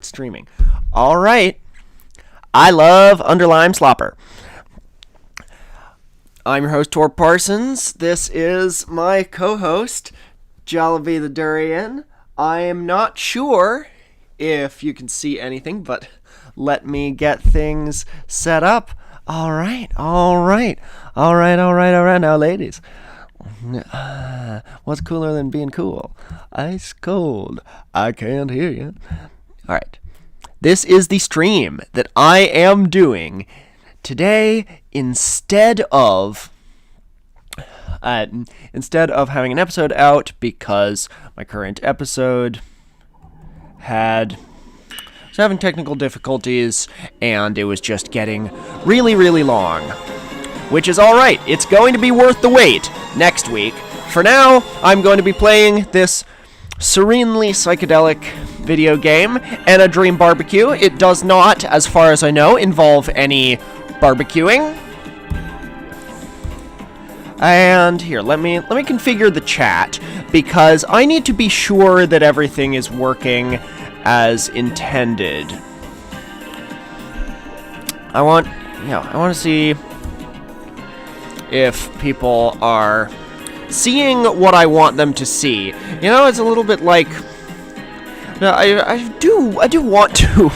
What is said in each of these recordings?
Streaming. All right. I love Underlime Slopper. I'm your host, Tor Parsons. This is my co-host, Jollibee the Durian. I am not sure if you can see anything, but let me get things set up. All right. Now, ladies. What's cooler than being cool? Ice cold. I can't hear you. All right. This is the stream that I am doing today instead of having an episode out because my current episode was having technical difficulties and it was just getting really, really long. Which is alright. It's going to be worth the wait next week. For now, I'm going to be playing this serenely psychedelic video game, Ena Dream BBQ. It does not, as far as I know, involve any barbecuing. And here, let me configure the chat because I need to be sure that everything is working as intended. I want to see if people are seeing what I want them to see. You know, it's a little bit like I do want to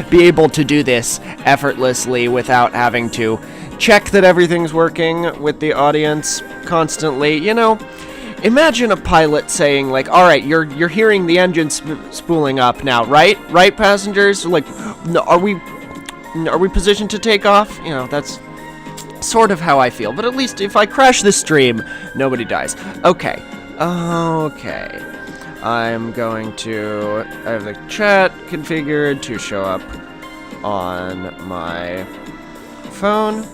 be able to do this effortlessly without having to check that everything's working with the audience constantly. You know, imagine a pilot saying like, "All right, you're hearing the engine spooling up now, right? Right, passengers? Like, are we positioned to take off?" You know, that's sort of how I feel, but at least if I crash this stream, nobody dies. Okay. I'm going to have the chat configured to show up on my phone,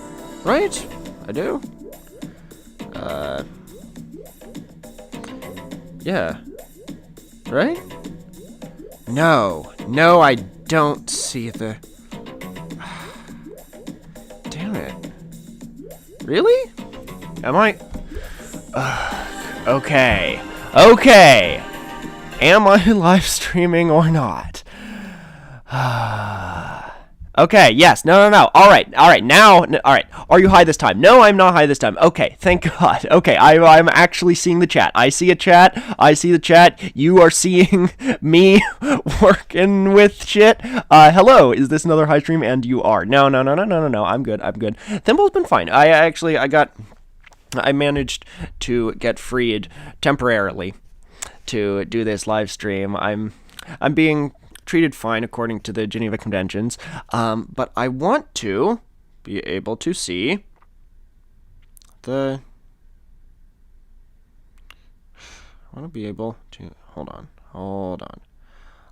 right? I do? Yeah. Right? No, I don't see the... Damn it. Really? Am I? Okay. Am I live streaming or not? Okay, yes. No. All right. Now, all right. Are you high this time? No, I'm not high this time. Okay, thank God. Okay, I'm actually seeing the chat. I see a chat. I see the chat. You are seeing me working with shit. Hello. Is this another high stream? And you are. No. I'm good. Thimble's been fine. I managed to get freed temporarily to do this live stream. I'm being treated fine according to the Geneva Conventions, but I want to be able to see the... hold on.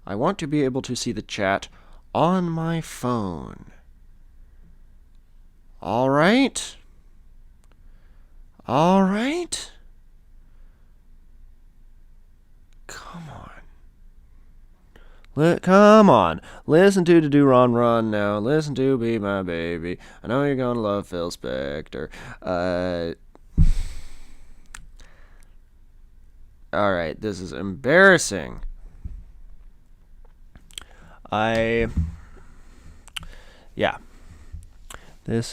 I want to be able to see the chat on my phone. All right. Come on. Listen to the run now. Listen to Be My Baby. I know you're gonna love Phil Spector. Alright, this is embarrassing. This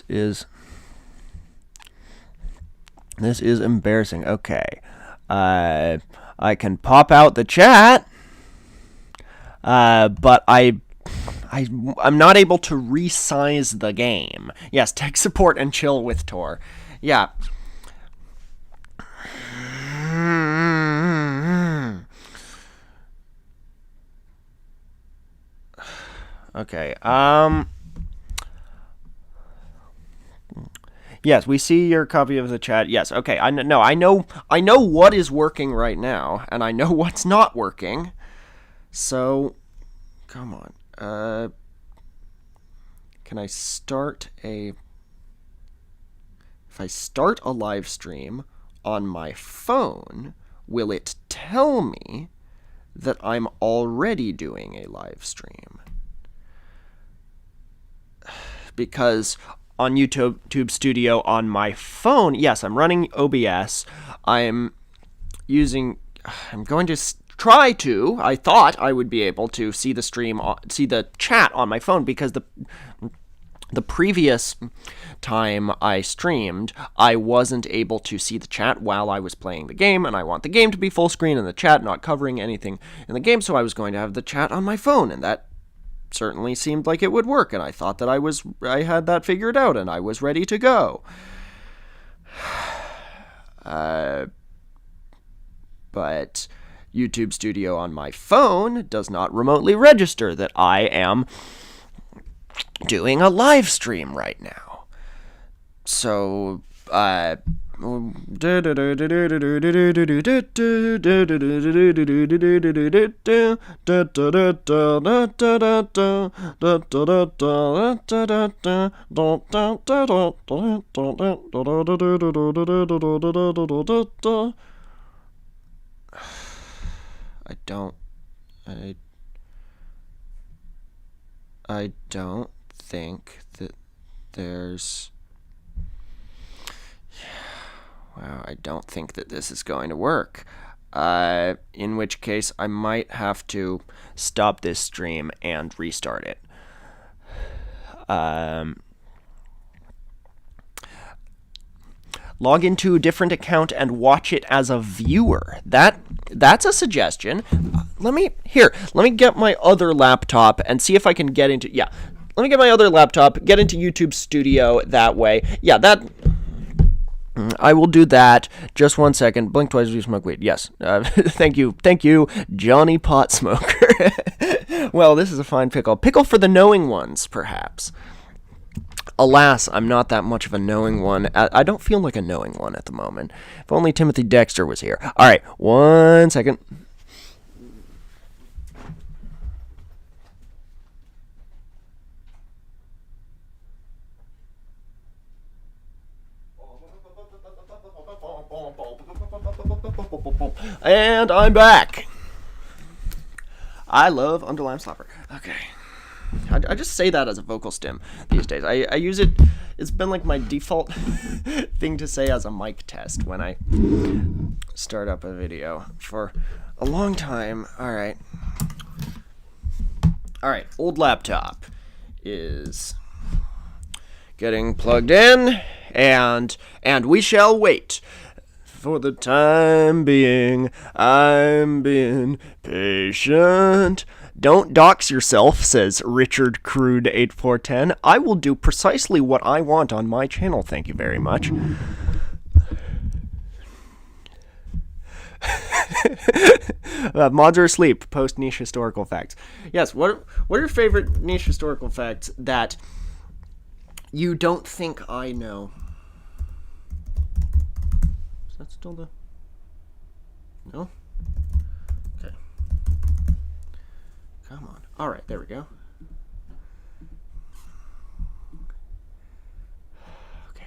is embarrassing. Okay. I can pop out the chat. But I'm not able to resize the game. Yes, tech support and chill with Tor. Yeah. Okay. Yes, we see your copy of the chat. Yes. Okay. I know what is working right now, and I know what's not working. So, come on. Can I start if I start a live stream on my phone, will it tell me that I'm already doing a live stream? Because on YouTube Studio on my phone, yes, I'm running OBS. I'm going to I thought I would be able to see the stream, see the chat on my phone, because the previous time I streamed, I wasn't able to see the chat while I was playing the game, and I want the game to be full screen and the chat not covering anything in the game, so I was going to have the chat on my phone, and that certainly seemed like it would work, and I thought that I had that figured out, and I was ready to go. But YouTube Studio on my phone does not remotely register that I am doing a live stream right now. So, I don't think that there's... Wow, I don't think that this is going to work. In which case, I might have to stop this stream and restart it. Log into a different account and watch it as a viewer. That's a suggestion. Let me get my other laptop and see if I can get into... Yeah, let me get my other laptop, get into YouTube Studio that way. Yeah, I will do that. Just 1 second. Blink twice as you smoke weed. Yes. Thank you, Johnny Pot Smoker. Well, this is a fine pickle. Pickle for the knowing ones, perhaps. Alas, I'm not that much of a knowing one. I don't feel like a knowing one at the moment. If only Timothy Dexter was here. All right, 1 second. And I'm back. I love Underline Slapper. Okay. I just say that as a vocal stim these days. I use it. It's been like my default thing to say as a mic test when I start up a video for a long time. All right. Old laptop is getting plugged in, and we shall wait. For the time being, I'm being patient. Don't dox yourself, says Richard Crude 8410. I will do precisely what I want on my channel, thank you very much. Mods are asleep. Post niche historical facts. Yes, what are your favorite niche historical facts that you don't think I know? Is that still the... No? Okay. Come on. All right, there we go. Okay.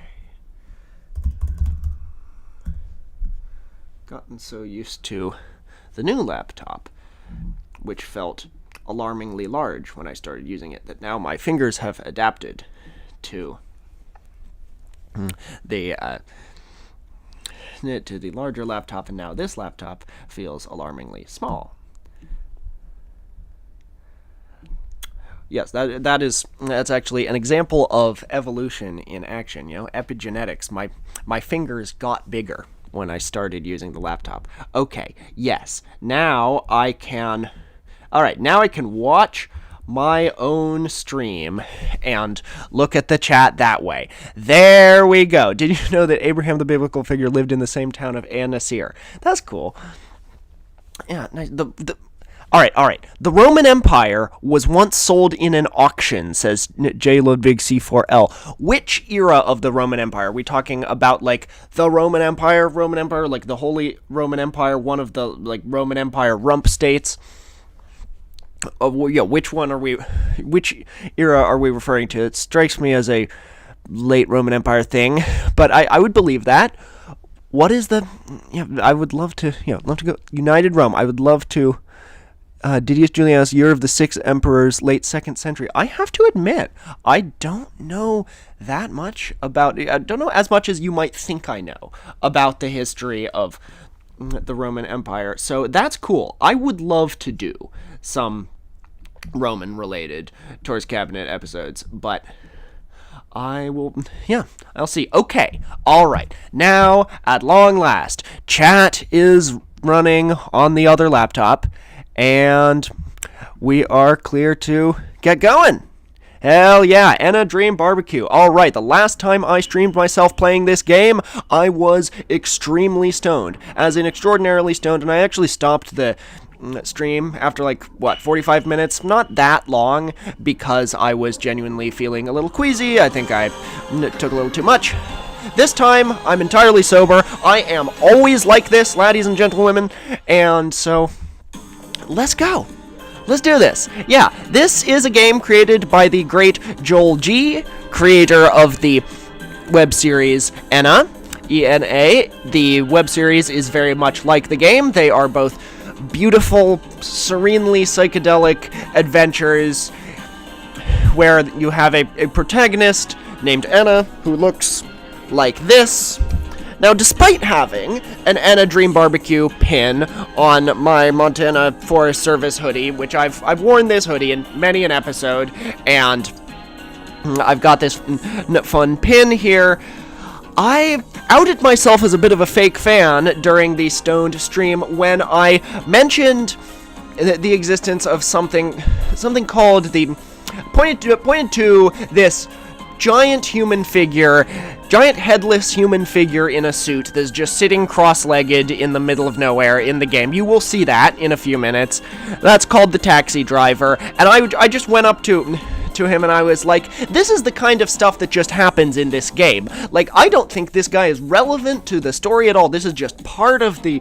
Gotten so used to the new laptop, which felt alarmingly large when I started using it, that now my fingers have adapted to the larger laptop, and now this laptop feels alarmingly small. Yes, that's actually an example of evolution in action, you know, epigenetics. My fingers got bigger when I started using the laptop. Okay, yes, now I can watch my own stream and look at the chat that way. There we go. Did you know that Abraham the biblical figure lived in the same town of Ena Dream? That's cool. Yeah, nice. All right. The Roman Empire was once sold in an auction, says J. Ludwig C4L. Which era of the Roman Empire? Are we talking about, like, the Roman Empire, like the Holy Roman Empire, one of the, like, Roman Empire rump states? Which era are we referring to? It strikes me as a late Roman Empire thing, but I would believe that. What is the... Yeah, I would love to go... United Rome. I would love to... Didius Julianus, Year of the Six Emperors, late 2nd century. I have to admit, I don't know that much about... I don't know as much as you might think I know about the history of the Roman Empire. So that's cool. I would love to do some Roman-related Tourist Cabinet episodes, but I'll see. Okay, alright. Now, at long last, chat is running on the other laptop, and we are clear to get going. Hell yeah, Ena Dream BBQ. Alright, the last time I streamed myself playing this game, I was extremely stoned. As in extraordinarily stoned, and I actually stopped the stream after 45 minutes. Not that long, because I was genuinely feeling a little queasy. I think I took a little too much. This time, I'm entirely sober. I am always like this, laddies and gentlewomen, and so let's go. Let's do this. Yeah, this is a game created by the great Joel G., creator of the web series Ena, E-N-A. The web series is very much like the game. They are both beautiful, serenely psychedelic adventures where you have a protagonist named Ena who looks like this. Now, despite having an Ena Dream BBQ pin on my Montana Forest Service hoodie, which I've worn this hoodie in many an episode, and I've got this fun pin here, I outed myself as a bit of a fake fan during the Stoned stream when I mentioned the existence of something called the pointed to this giant headless human figure in a suit that's just sitting cross-legged in the middle of nowhere in the game. You will see that in a few minutes. That's called the taxi driver, and I just went up to him and I was like, this is the kind of stuff that just happens in this game. Like, I don't think this guy is relevant to the story at all. This is just part of the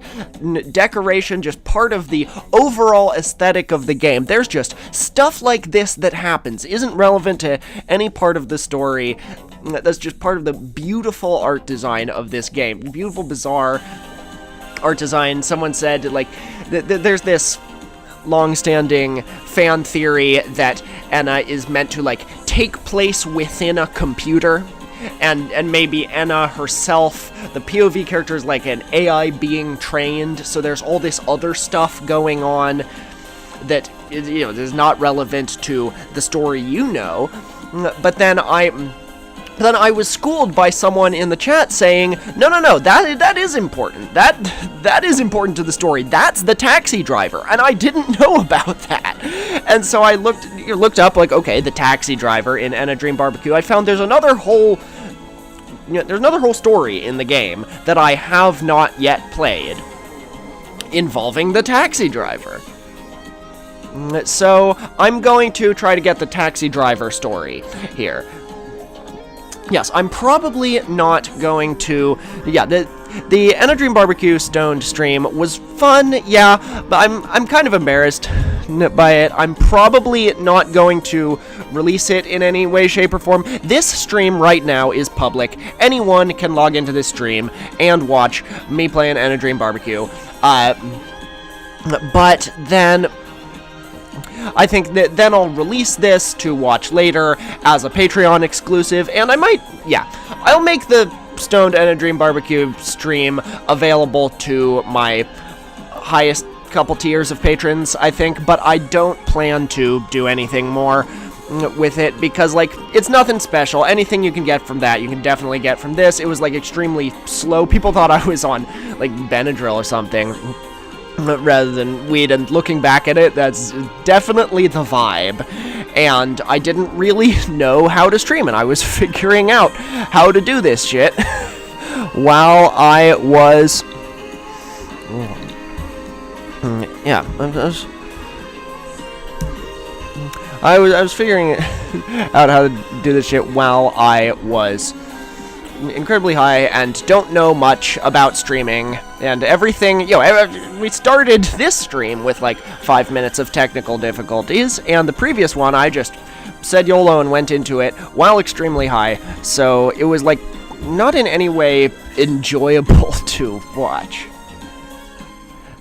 decoration, just part of the overall aesthetic of the game. There's just stuff like this that happens, isn't relevant to any part of the story. That's just part of the beautiful art design of this game. Beautiful, bizarre art design. Someone said, like, there's this long-standing fan theory that Ena is meant to, like, take place within a computer, and maybe Ena herself, the POV character, is like an AI being trained, so there's all this other stuff going on that, is not relevant to the story but then I was schooled by someone in the chat saying, no, that is important. That is important to the story. That's the taxi driver, and I didn't know about that. And so I looked up, like, okay, the taxi driver in Ena Dream BBQ. I found there's another whole story in the game that I have not yet played involving the taxi driver. So I'm going to try to get the taxi driver story here. Yes, I'm probably not going to... Yeah, the Ena Dream BBQ Stoned stream was fun, yeah, but I'm kind of embarrassed by it. I'm probably not going to release it in any way, shape, or form. This stream right now is public. Anyone can log into this stream and watch me play an Ena Dream BBQ. But then... I think that then I'll release this to watch later as a Patreon exclusive, and I'll make the Stoned Ena Dream BBQ stream available to my highest couple tiers of patrons, I think, but I don't plan to do anything more with it, because, like, it's nothing special. Anything you can get from that, you can definitely get from this. It was, like, extremely slow. People thought I was on, like, Benadryl or something, rather than weed, and looking back at it, that's definitely the vibe. And I didn't really know how to stream, and I was figuring out how to do this shit while I was... Yeah, I was figuring out how to do this shit while I was incredibly high and don't know much about streaming and everything. We started this stream with like 5 minutes of technical difficulties, and the previous one I just said YOLO and went into it while extremely high, so it was like not in any way enjoyable to watch.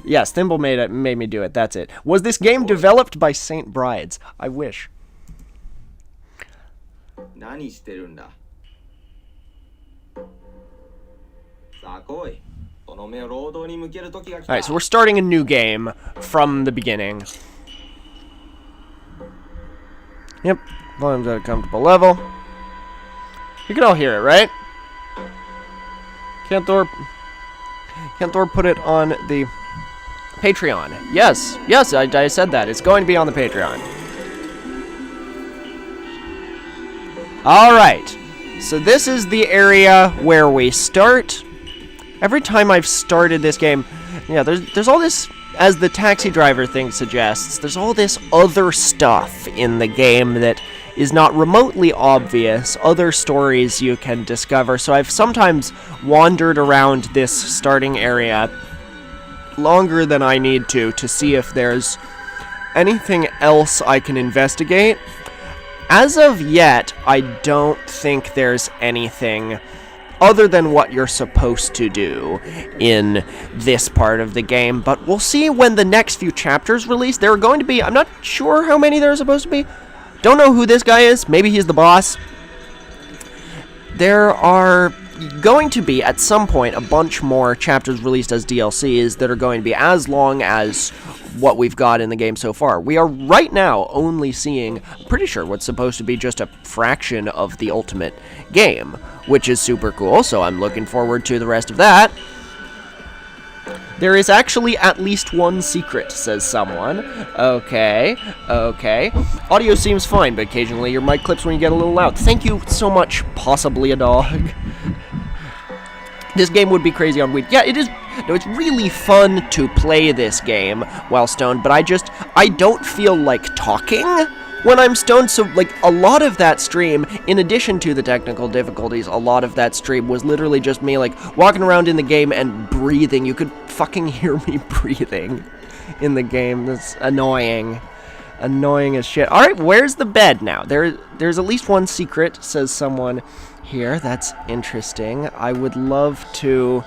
Yes, Thimble made me do it, that's it. Was this game developed by St. Brides? I wish. 何してるんだ。さあ来い。Alright, so we're starting a new game from the beginning. Yep, volume's at a comfortable level. You can all hear it, right? Can't Thor put it on the Patreon? Yes, I said that. It's going to be on the Patreon. Alright, so this is the area where we start. Every time I've started this game, yeah, there's all this, as the taxi driver thing suggests, there's all this other stuff in the game that is not remotely obvious, other stories you can discover, so I've sometimes wandered around this starting area longer than I need to see if there's anything else I can investigate. As of yet, I don't think there's anything other than what you're supposed to do in this part of the game, but we'll see when the next few chapters release. There are going to be, I'm not sure how many there are supposed to be. Don't know who this guy is. Maybe he's the boss. There are going to be, at some point, a bunch more chapters released as DLCs that are going to be as long as what we've got in the game so far. We are right now only seeing, I'm pretty sure, what's supposed to be just a fraction of the ultimate game, which is super cool, so I'm looking forward to the rest of that. There is actually at least one secret, says someone. Okay. Audio seems fine, but occasionally your mic clips when you get a little loud. Thank you so much, possibly a dog. This game would be crazy on weed. Yeah, it is. No, it's really fun to play this game while stoned, but I don't feel like talking when I'm stoned, so, like, a lot of that stream, in addition to the technical difficulties, a lot of that stream was literally just me, like, walking around in the game and breathing. You could fucking hear me breathing in the game. That's annoying. Annoying as shit. Alright, where's the bed now? There's at least one secret, says someone here. That's interesting. I would love to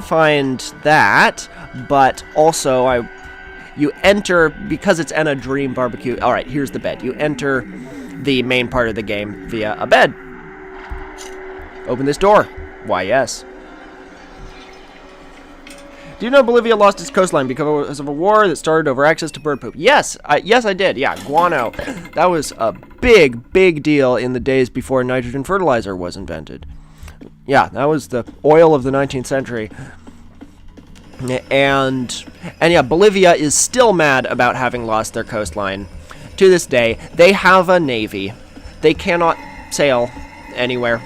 find that, but also you enter, because it's Ena Dream BBQ. Alright, here's the bed. You enter the main part of the game via a bed. Open this door. Why, yes. Do you know Bolivia lost its coastline because of a war that started over access to bird poop? Yes, I did. Yeah, guano. That was a big deal in the days before nitrogen fertilizer was invented. Yeah, that was the oil of the 19th century. And yeah, Bolivia is still mad about having lost their coastline. To this day, they have a navy. They cannot sail anywhere,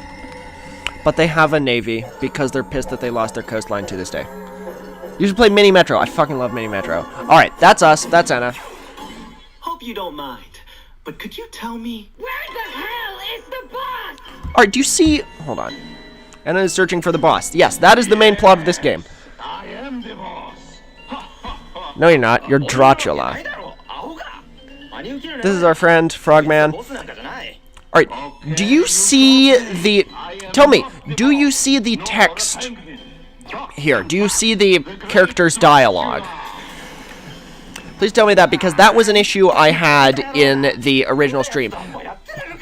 but they have a navy because they're pissed that they lost their coastline to this day. You should play Mini Metro. I fucking love Mini Metro. Alright, that's us. That's Ena. Hope you don't mind, but could you tell me where the hell is the boss? Alright, do you see... Hold on. Ena is searching for the boss. Yes, that is the main plot of this game. I am the boss. No, you're not. You're Dracula. This is our friend, Frogman. Alright, do you see the... Tell me, do you see the text here? Do you see the character's dialogue? Please tell me that, because that was an issue I had in the original stream.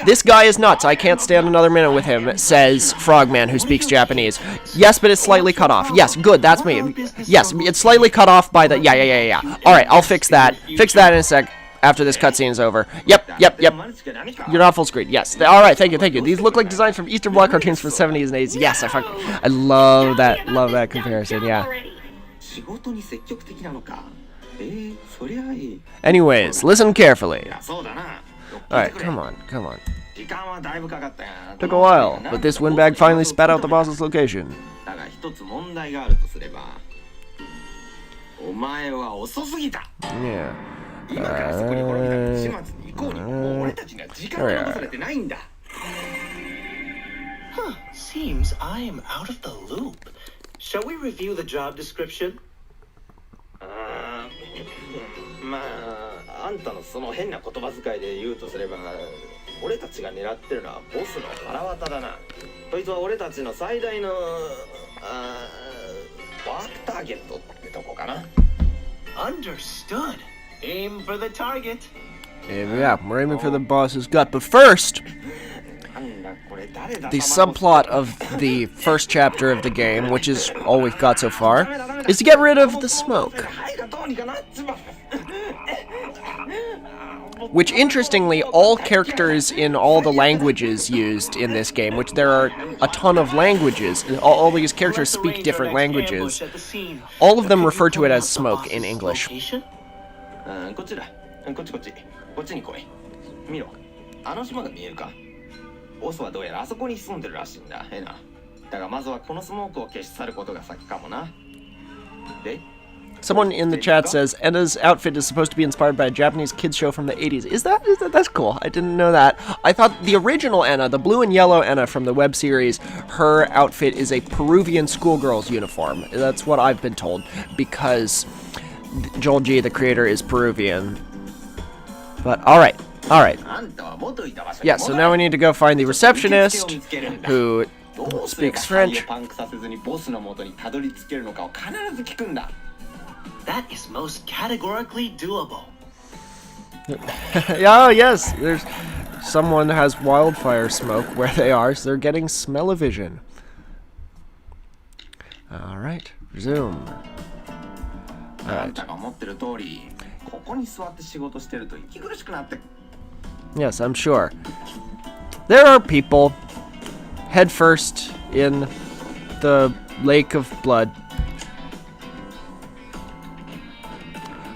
This guy is nuts. I can't stand another minute with him, says Frogman, who speaks Japanese. Yes, but it's slightly cut off. Yes, good, that's me. Yes, it's slightly cut off by the... Yeah. Alright, I'll fix that. Fix that in a sec, after this cutscene is over. Yep. You're not full screen. Yes. Alright, thank you. These look like designs from Eastern Bloc cartoons from the 70s and 80s. Yes, I love that comparison, yeah. Anyways, listen carefully. Alright, come on. Took a while, but this windbag finally spat out the boss's location. Yeah. Seems I am out of the loop. Shall we review the job description? まあ、あんたのその変な言葉遣いで言うとすれば、俺たちが狙ってるのはボスの腹渡だな。そいつは俺たちの最大のワークターゲットってとこかな。Understood. Aim for the target. Yeah, we're aiming for the boss's gut, but first, the subplot of the first chapter of the game, which is all we've got so far, is to get rid of the smoke. Which, interestingly, all characters in all the languages used in this game, which there are a ton of languages, all these characters speak different languages, all of them refer to it as smoke in English. こっちだ。こっちこっち。こっちに来い。見ろ。あの島が見えるか。ボスはどうやらあそこに潜んでるらしいんだ。エナ。だがまずはこのスモークを消し去ることが先かもな。で Someone in the chat says Ena's outfit is supposed to be inspired by a Japanese kids show from the 80s. Is that that's cool. I didn't know that. I thought the original Ena, the blue and yellow Ena from the web series, her outfit is a Peruvian schoolgirl's uniform. That's what I've been told, because Joel G, the creator, is Peruvian. But alright. Yeah, so now we need to go find the receptionist who speaks French. That is most categorically doable. Oh, yes, there's someone has wildfire smoke where they are, so they're getting smell-o-vision. Alright, resume. Alright. Yes, I'm sure. There are people head first in the lake of blood.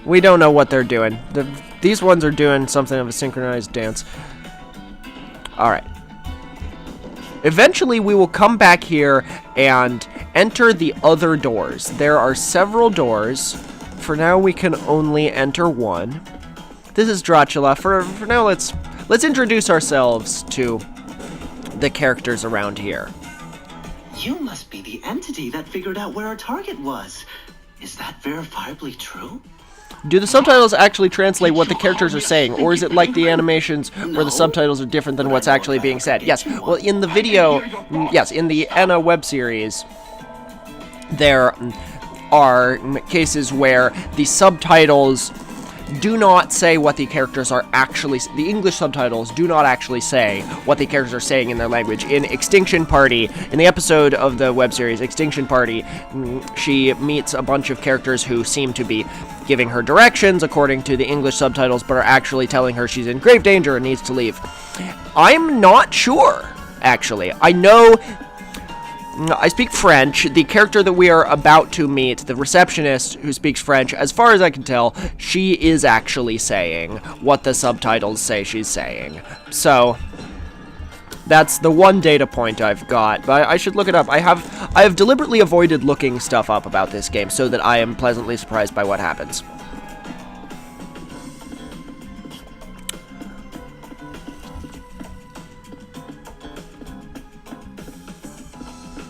We don't know what they're doing. These ones are doing something of a synchronized dance. Alright. Eventually we will come back here and enter the other doors. There are several doors. For now we can only enter one. This is Dracula. For now let's introduce ourselves to the characters around here. You must be the entity that figured out where our target was. Is that verifiably true? Do the subtitles actually translate what the characters are saying, or is it like the animations where the subtitles are different than what's actually being said? Yes, well, in the video, yes, in the Ena web series, there are cases where the subtitles do not say what the characters are actually... The English subtitles do not actually say what the characters are saying in their language. In Extinction Party, in the episode of the web series Extinction Party, she meets a bunch of characters who seem to be giving her directions according to the English subtitles, but are actually telling her she's in grave danger and needs to leave. I'm not sure, actually. I know... I speak French. The character that we are about to meet, the receptionist who speaks French, as far as I can tell, she is actually saying what the subtitles say she's saying. So, that's the one data point I've got, but I should look it up. I have deliberately avoided looking stuff up about this game so that I am pleasantly surprised by what happens.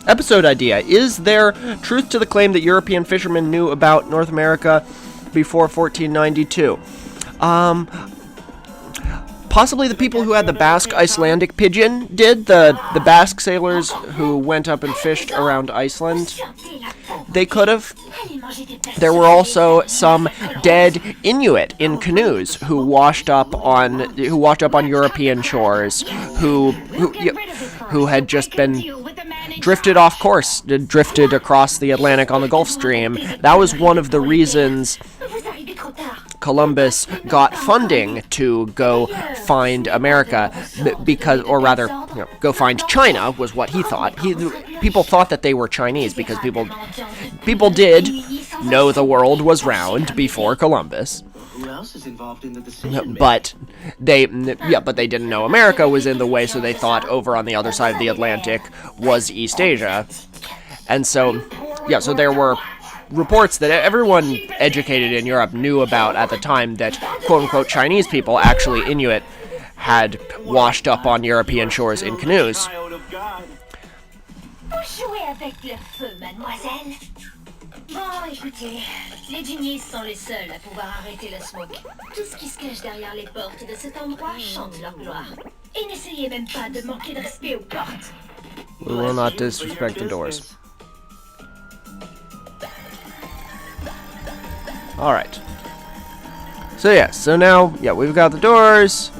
Episode idea. Is there truth to the claim that European fishermen knew about North America before 1492? Possibly the people who had the Basque Icelandic pigeon did. The Basque sailors who went up and fished around Iceland. They could have. There were also some dead Inuit in canoes who washed up on European shores, who had just been drifted off course, drifted across the Atlantic on the Gulf Stream. That was one of the reasons Columbus got funding to go find America, because, or rather, go find China was what he thought. People thought that they were Chinese because people did know the world was round before Columbus. Who else is involved in the decision? But they didn't know America was in the way, so they thought over on the other side of the Atlantic was East Asia. And so, so there were reports that everyone educated in Europe knew about at the time that quote-unquote Chinese people, actually Inuit, had washed up on European shores in canoes. Bon, écoutez, les genies sont les seuls à pouvoir arrêter le smoke. Tout ce qui se cache derrière les portes de cet endroit chante leur gloire. Et n'essayez même pas de manquer de respect aux portes. We will not disrespect the doors. Alright. So now, we've got the doors.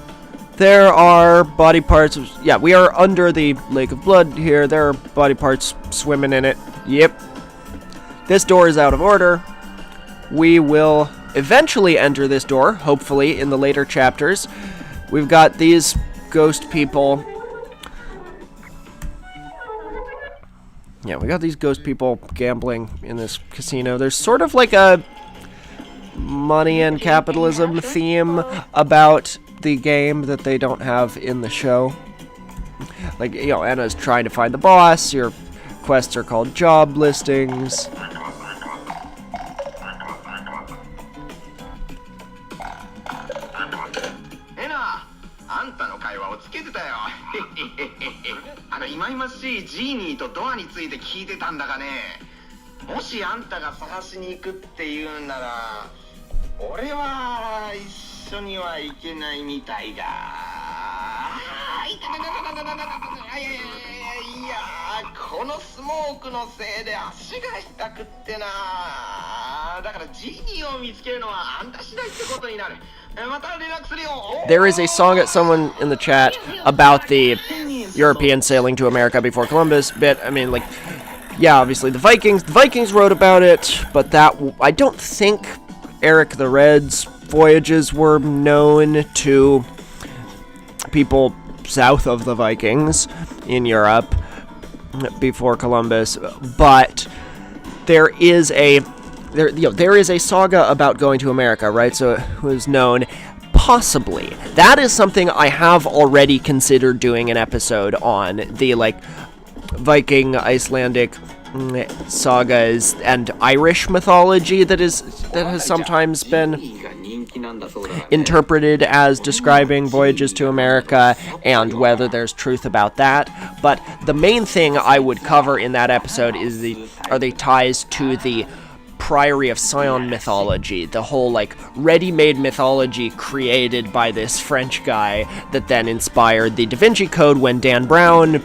There are body parts. Yeah, we are under the lake of blood here. There are body parts swimming in it. Yep. This door is out of order. We will eventually enter this door, hopefully, in the later chapters. We've got these ghost people. Yeah, we got these ghost people gambling in this casino. There's sort of like a money and capitalism theme about the game that they don't have in the show. Like, you know, Ena's trying to find the boss. Your quests are called job listings. Ena, あんたの会話をつけてたよ。忌々しいジーニーとドアについて聞いてたんだがね。もしあんたが探しに行くって言うんなら、俺は一緒には行けないみたいだ。いや、このスモークのせいで足が痛くってな。だからジーニーを見つけるのはあんた次第ってことになる。また連絡するよ。There is a song at someone in the chat about the European sailing to America before Columbus bit. I mean, like, yeah, obviously the Vikings wrote about it, but that I don't think Eric the Red's voyages were known to people south of the Vikings in Europe before Columbus, but there is a saga about going to America, right? So it was known. Possibly. That is something I have already considered doing an episode on, the, like, Viking, Icelandic sagas and Irish mythology that has sometimes been interpreted as describing voyages to America, and whether there's truth about that. But the main thing I would cover in that episode are the ties to the Priory of Sion mythology, the whole, like, ready-made mythology created by this French guy that then inspired the Da Vinci Code when Dan Brown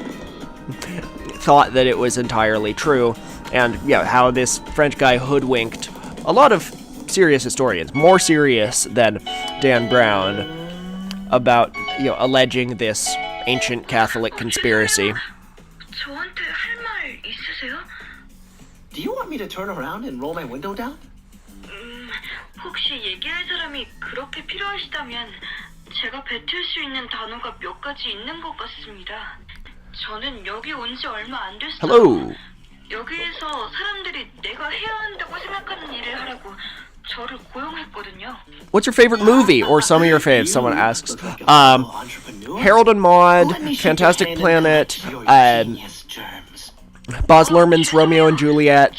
thought that it was entirely true, and yeah, how this French guy hoodwinked a lot of serious historians, more serious than Dan Brown, about, you know, alleging this ancient Catholic conspiracy. 저한테 할 말 있으세요? Do you want me to turn around and roll my window down? 혹시 얘기할 사람이 그렇게 필요하시다면 제가 뱉을 수 있는 단어가 몇 가지 있는 것 같습니다. 저는 여기 온 지 얼마 안 됐어요. Hello. 여기에서 사람들이 내가 해야 한다고 생각하는 일을 하라고 저를 고용했거든요. What's your favorite movie, or some of your faves? Someone asks. Harold and Maude, Fantastic Planet, Baz Luhrmann's Romeo and Juliet,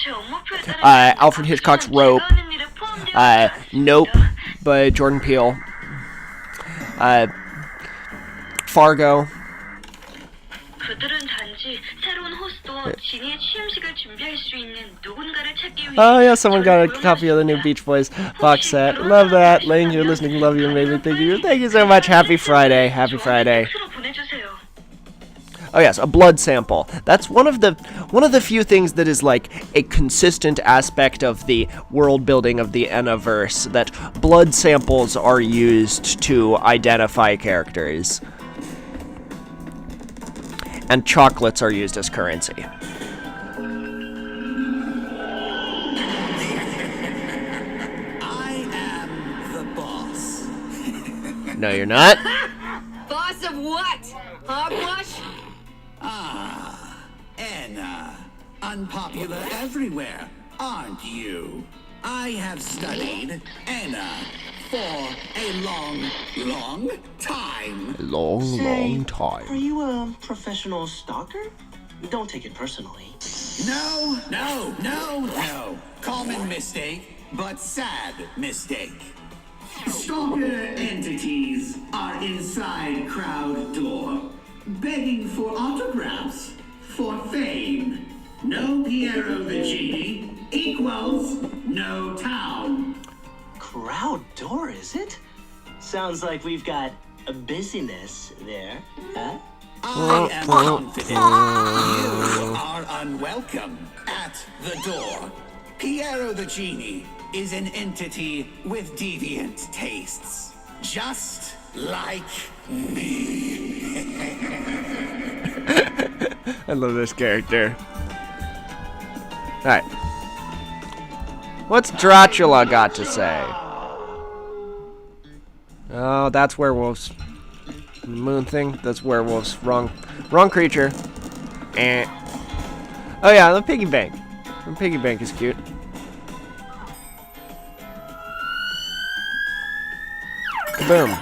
Alfred Hitchcock's Rope, Nope by Jordan Peele, Fargo. 그들은 단지 새로운 호스트와 지니의 취임식을 준비할 수 있는 누군가를 찾기 위해. Oh yeah, someone got a copy of the new Beach Boys box set. Love that. Lane, you're listening. Love you, maybe. Thank you. Thank you so much. Happy Friday. Happy Friday. Oh yes, a blood sample. That's one of the few things that is like a consistent aspect of the world building of the Enaverse, that blood samples are used to identify characters. And chocolates are used as currency. I am the boss. No, you're not. Boss of what? Hogwash? Ena. Unpopular everywhere, aren't you? I have studied Ena for a long time. Long time. Are you a professional stalker? Don't take it personally. No. Common mistake, but sad mistake. Stalker entities are inside crowd door, begging for autographs, for fame. No Piero the Genie equals no town. Crowd door, is it? Sounds like we've got a busyness there, huh? I am confident you are unwelcome at the door. Piero the Genie is an entity with deviant tastes. Just like me. I love this character. Alright. What's Dracula got to say? Oh, that's werewolves. Moon thing? That's werewolves. Wrong creature. Eh. Oh yeah, the piggy bank. The piggy bank is cute. Boom.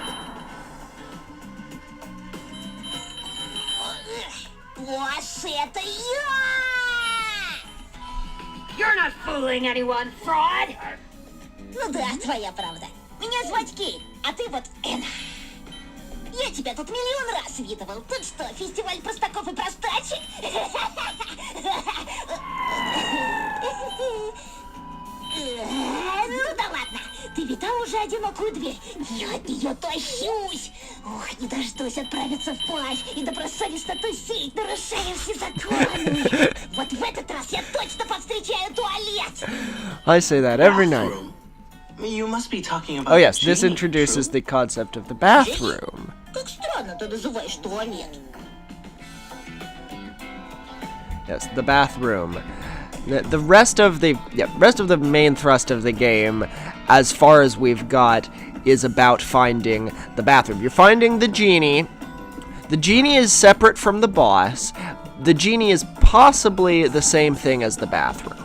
You're not fooling anyone, fraud! Ну да, твоя правда. Меня звать Кейт, а ты вот Эна. Я тебя тут миллион раз видывал. Тут что, фестиваль простаков и простачек? Ну да ладно. Ты видал уже одинокую дверь? Я от нее тащусь. Ох, не дождусь отправиться в плащ и добросовестно тусить, нарушая все законы. Вот в этот раз я точно повстречаю туалет. I say that every night. You must be talking about Oh yes, the this genie, introduces true? the concept of the bathroom. Как странно ты называешь туалет. Yes, the bathroom. The rest of the main thrust of the game, as far as we've got, is about finding the bathroom. You're finding the genie. The genie is separate from the boss. The genie is possibly the same thing as the bathroom,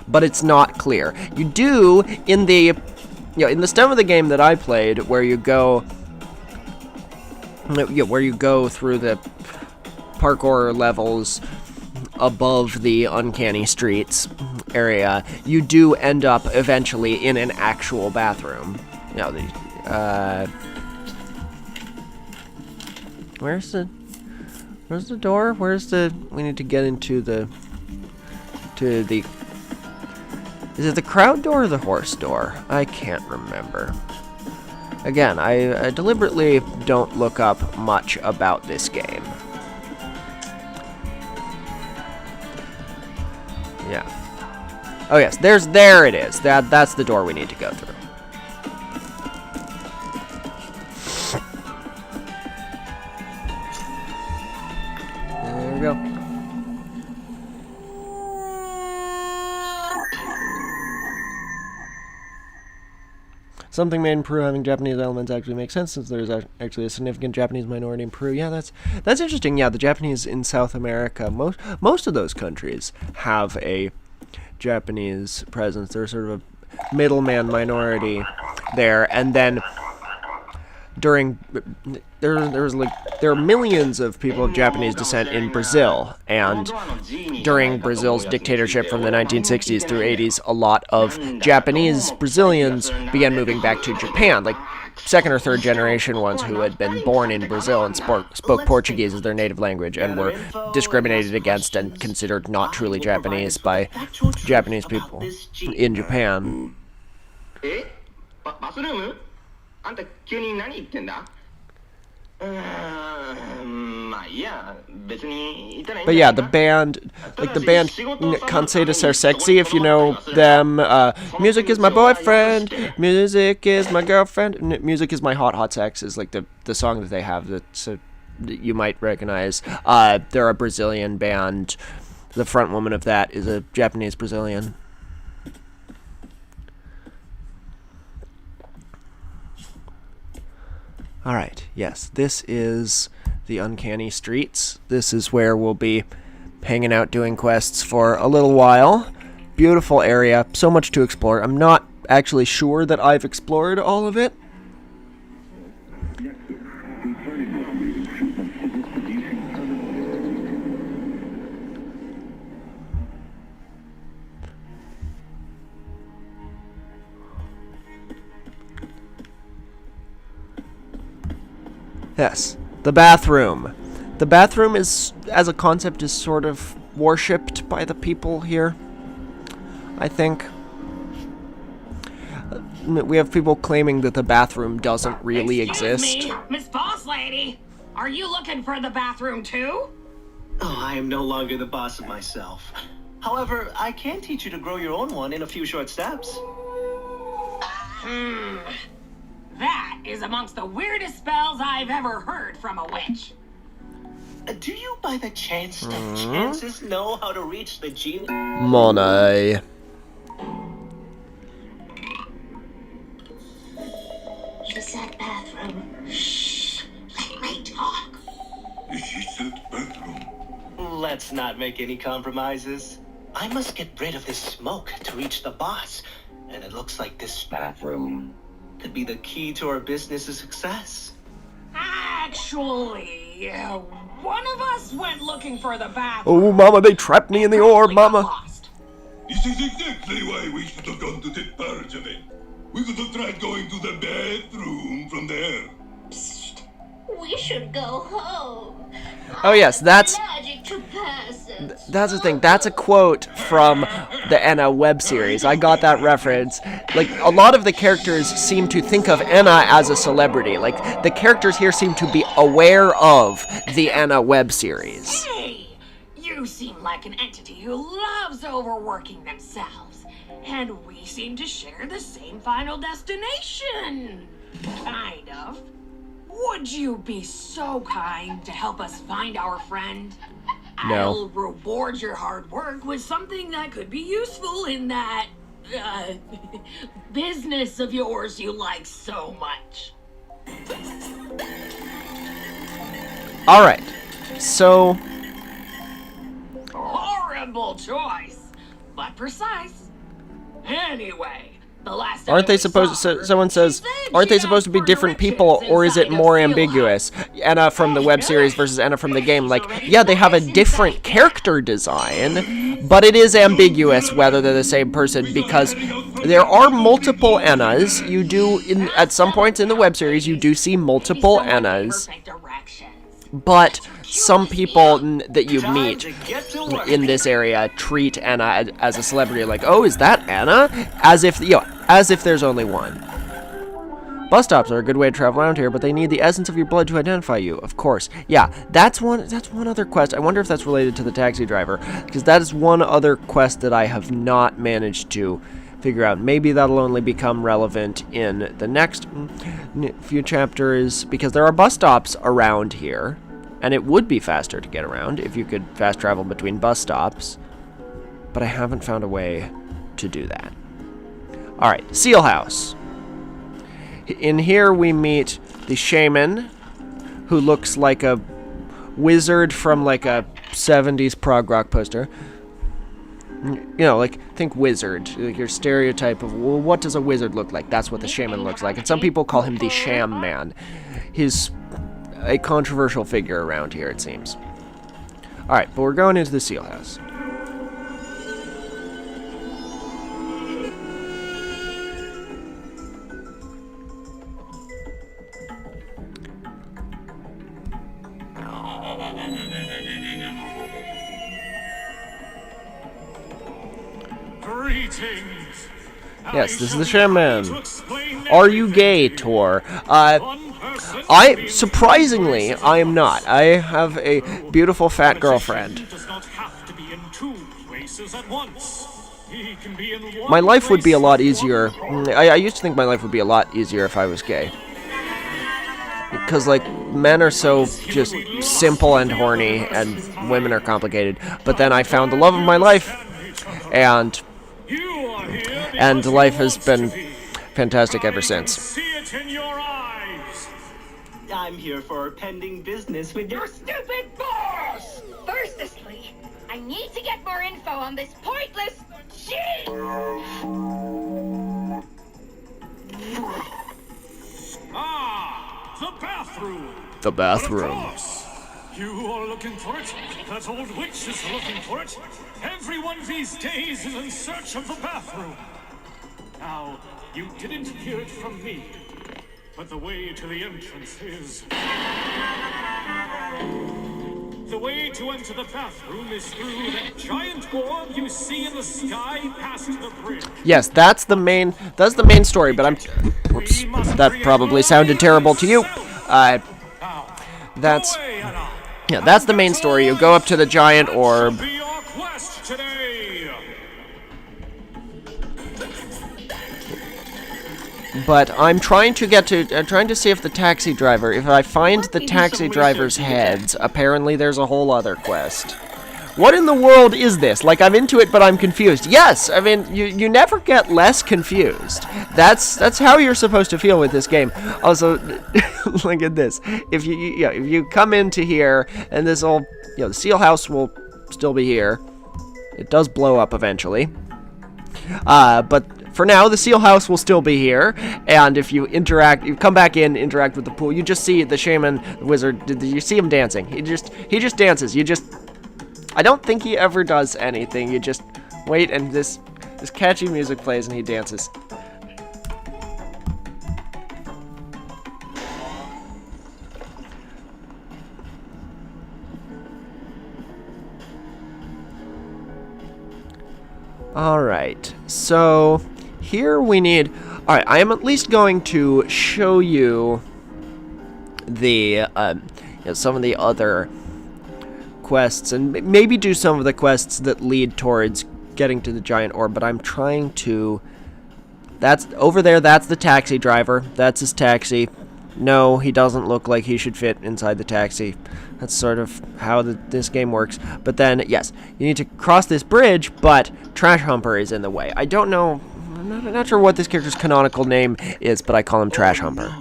but it's not clear. You do in the stem of the game that I played, where you go through the parkour levels above the uncanny streets area, you do end up eventually in an actual bathroom. Where's the door? We need to get into the is it the crowd door or the horse door? I can't remember. Again, I deliberately don't look up much about this game. Yeah. Oh yes, there it is. That's the door we need to go through. There we go. Something made in Peru having Japanese elements actually makes sense, since there's actually a significant Japanese minority in Peru. Yeah, that's interesting. Yeah, the Japanese in South America, most of those countries have a Japanese presence. They're sort of a middleman minority there, and then there are millions of people of Japanese descent in Brazil, and during Brazil's dictatorship from the 1960s through 80s, a lot of Japanese Brazilians began moving back to Japan, like second or third generation ones who had been born in Brazil and spoke Portuguese as their native language and were discriminated against and considered not truly Japanese by Japanese people in Japan. But yeah, the band Cansei de Ser Sexy, if you know them. Music is my boyfriend, music is my girlfriend, music is my hot sex is like the song that they have that you might recognize. They're a Brazilian band. The front woman of that is a Japanese Brazilian. Alright, yes, this is the Uncanny Streets. This is where we'll be hanging out doing quests for a little while. Beautiful area, so much to explore. I'm not actually sure that I've explored all of it. Yes, the bathroom. The bathroom is, as a concept, is sort of worshipped by the people here, I think. We have people claiming that the bathroom doesn't really exist. Excuse me, Miss Boss Lady. Are you looking for the bathroom too? Oh, I am no longer the boss of myself. However, I can teach you to grow your own one in a few short steps. That is amongst the weirdest spells I've ever heard from a witch. Do you by the chances know how to reach the genie? Money. She said bathroom. Shh. Let me talk. She said bathroom. Let's not make any compromises. I must get rid of this smoke to reach the boss. And it looks like this bathroom could be the key to our business's success. Actually, one of us went looking for the bathroom. Oh, Mama, they trapped me in the orb, Probably got Mama. lost. This is exactly why we should have gone to the purge event. We could have tried going to the bathroom from there. Psst. We should go home. Oh, yes, that's Allergic to persons. the thing. That's a quote from the Ena web series. I got that reference. Like, a lot of the characters seem to think of Ena as a celebrity. Like, the characters here seem to be aware of the Ena web series. Hey, you seem like an entity who loves overworking themselves. And we seem to share the same final destination. Kind of. Would you be so kind to help us find our friend? No. I'll reward your hard work with something that could be useful in that, business of yours you like so much. Alright, so Horrible choice, but precise. Anyway, the last aren't they time we supposed saw to, her, someone says, she said aren't they she supposed to be asked for different directions people, or is it inside a more seal ambiguous? Ena from the web series versus Ena from the game, like, yeah, they have a different character design, but it is ambiguous whether they're the same person, because there are multiple Enas. You do, at some points in the web series, you do see multiple Enas, Perfect directions. but some people that you Time meet to get to work. in this area treat Ena as a celebrity, like, oh, is that Ena? As if, as if there's only one. Bus stops are a good way to travel around here, but they need the essence of your blood to identify you. Of course. Yeah, that's one other quest. I wonder if that's related to the taxi driver, because that is one other quest that I have not managed to figure out. Maybe that'll only become relevant in the next few chapters, because there are bus stops around here. And it would be faster to get around if you could fast travel between bus stops. But I haven't found a way to do that. Alright, Seal House. In here we meet the shaman, who looks like a wizard from like a 70s prog rock poster. You know, like, think wizard. Like your stereotype of, well, what does a wizard look like? That's what the shaman looks like. And some people call him the Sham Man. He's a controversial figure around here, it seems. Alright, but we're going into the Seal House. Greetings. Yes, this is the Shaman. Are you gay, Tor? Surprisingly, I am not. I have a beautiful fat girlfriend. Does not have to be in two places at once. He can be in one My life would be a place lot at easier. once. I used to think my life would be a lot easier if I was gay. Because, like, men are so just simple and horny, and women are complicated. But then I found the love of my life, and life has been fantastic ever since. See it in your eyes. I'm here for pending business with your Stupid boss! Firstly, I need to get more info on this pointless shit. Ah, the bathroom. The bathroom. Of course. You are looking for it. That old witch is looking for it. Everyone these days is in search of the bathroom. Now, you didn't hear it from me, but the way to the entrance is... The way to enter the bathroom is through that giant orb you see in the sky past the bridge. Yes, that's the main story, but I'm... Whoops. That probably sounded terrible to you. That's... Yeah, that's the main story. You go up to the giant orb. Be your quest today. But I'm trying to see if the taxi driver, if I find the taxi driver's heads, apparently there's a whole other quest. What in the world is this? Like, I'm into it, but I'm confused. Yes, I mean, you never get less confused. That's how you're supposed to feel with this game. Also, look at this. If you come into here, and this will, the seal house will still be here. It does blow up eventually. But for now, the seal house will still be here, and if you come back in, interact with the pool, you just see the shaman, the wizard, you see him dancing. He just dances. I don't think he ever does anything. You just wait, and this catchy music plays, and he dances. Alright, so here we need... Alright, I am at least going to show you the, some of the other quests, and maybe do some of the quests that lead towards getting to the giant orb, but I'm trying to... That's over there, that's the taxi driver. That's his taxi. No, he doesn't look like he should fit inside the taxi. That's sort of how this game works. But then, yes, you need to cross this bridge, but Trash Humper is in the way. I don't know, I'm not sure what this character's canonical name is, but I call him Trash Humper.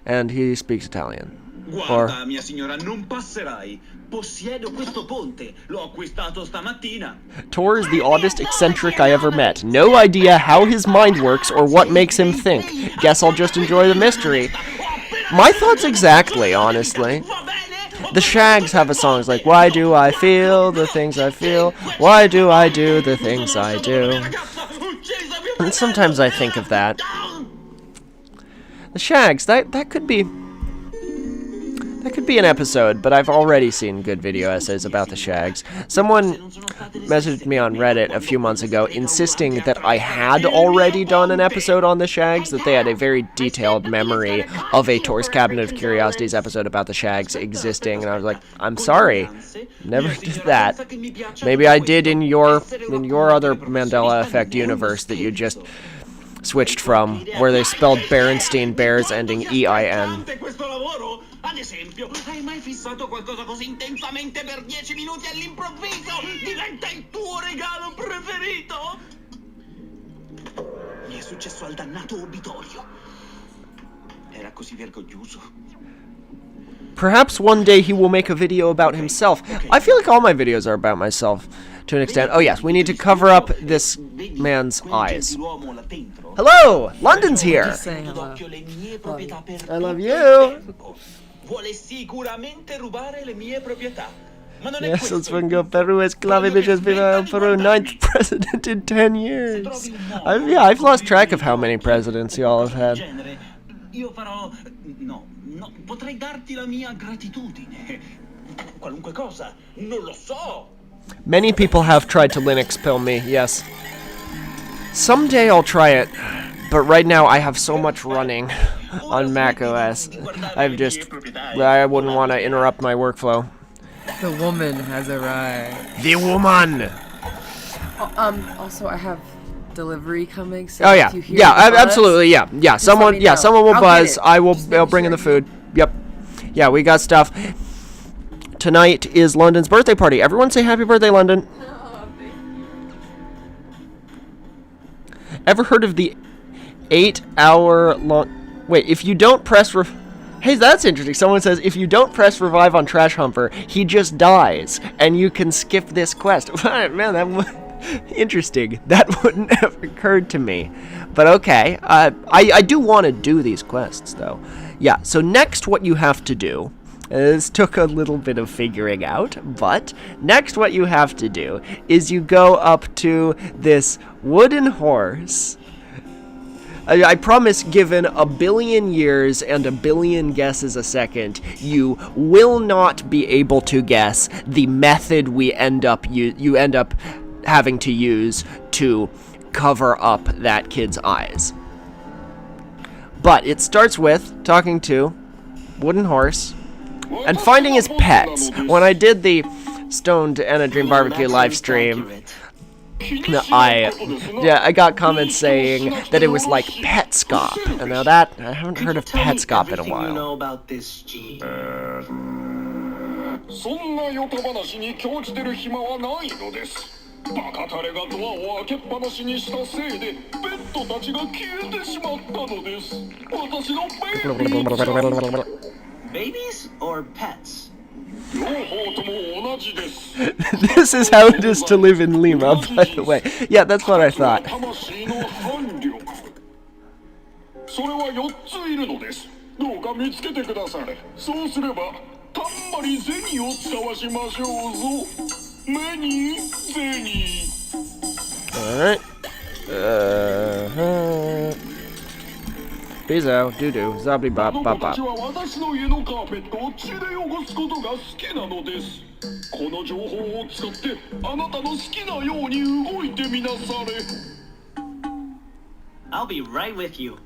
And he speaks Italian. Guarda, mia signora, non passerai. Possiedo questo ponte. L'ho acquistato stamattina. Tor is the oddest eccentric I ever met. No idea how his mind works or what makes him think. Guess I'll just enjoy the mystery. My thoughts exactly, honestly. The Shags have a song like, why do I feel the things I feel? Why do I do the things I do? And sometimes I think of that. The Shags, that could be... That could be an episode, but I've already seen good video essays about the Shags. Someone messaged me on Reddit a few months ago insisting that I had already done an episode on the Shags, that they had a very detailed memory of a Tor's Cabinet of Curiosities episode about the Shags existing, and I was like, I'm sorry, never did that. Maybe I did in your other Mandela Effect universe that you just switched from, where they spelled Berenstein Bears ending E-I-N. Ad esempio, hai mai fissato qualcosa così intensamente per 10 minuti all'improvviso? Diventa il tuo regalo preferito? Mi è successo al dannato obitorio. Era così vergognoso. Perhaps one day he will make a video about himself. I feel like all my videos are about myself, to an extent. Oh yes, we need to cover up this man's eyes. Hello! London's here! Say hello. I love you! Vuole sicuramente rubare le mie proprietà. Ma non è Yes, questo. let's vengo Peru es clave because Peru 9th president in 10 years. I've lost track of how many presidents y'all have had. Io farò... No, potrei darti la mia gratitudine. Qualunque cosa, non lo so. Many people have tried to Linux pill me, yes. Someday I'll try it, but right now I have so much running on Mac OS. I wouldn't want to interrupt my workflow. The woman has arrived. The woman! Also, I have delivery coming, so Oh yeah, if you hear yeah, the buzz, absolutely, yeah. Someone will I'll buzz. get it. I'll bring in the food. Yep. Yeah, we got stuff. Tonight is London's birthday party. Everyone say happy birthday, London. Ever heard of the 8-hour long... Wait, if you don't press... Hey, that's interesting. Someone says, if you don't press revive on Trash Humper, he just dies, and you can skip this quest. Man, that interesting. That wouldn't have occurred to me. But okay, I do want to do these quests, though. Yeah, so next what you have to do... This took a little bit of figuring out, but next what you have to do is you go up to this wooden horse. I promise, given a billion years and a billion guesses a second, you will not be able to guess the method you end up having to use to cover up that kid's eyes. But it starts with talking to wooden horse and finding his pets. When I did the Stoned Ena Dream BBQ live stream, I got comments saying that it was like Petscop, and now that I haven't heard of Petscop in a You while. know about this, G. そんなヨタ話に興じてる暇はないのです。バカタレがドアを開けっぱなしにしたせいで、ペットたちが消えてしまったのです。私のベイビーちゃん。Babies or pets? 両方とも同じです。This is how it is to live in Lima, by the way. Yeah, that's what I thought. 魂の伴侶。それは4ついるのです。どうか見つけてくだされ。そうすれば、たんまり銭を使わしましょうぞ。目に銭。Alright. Peace out, doo-doo, zombie bop, bop, bop. 私は私の家のカーペットを血で汚すことが好きなのです。この情報を使ってあなたの好きなように動いてみなされ。I'll be right with you.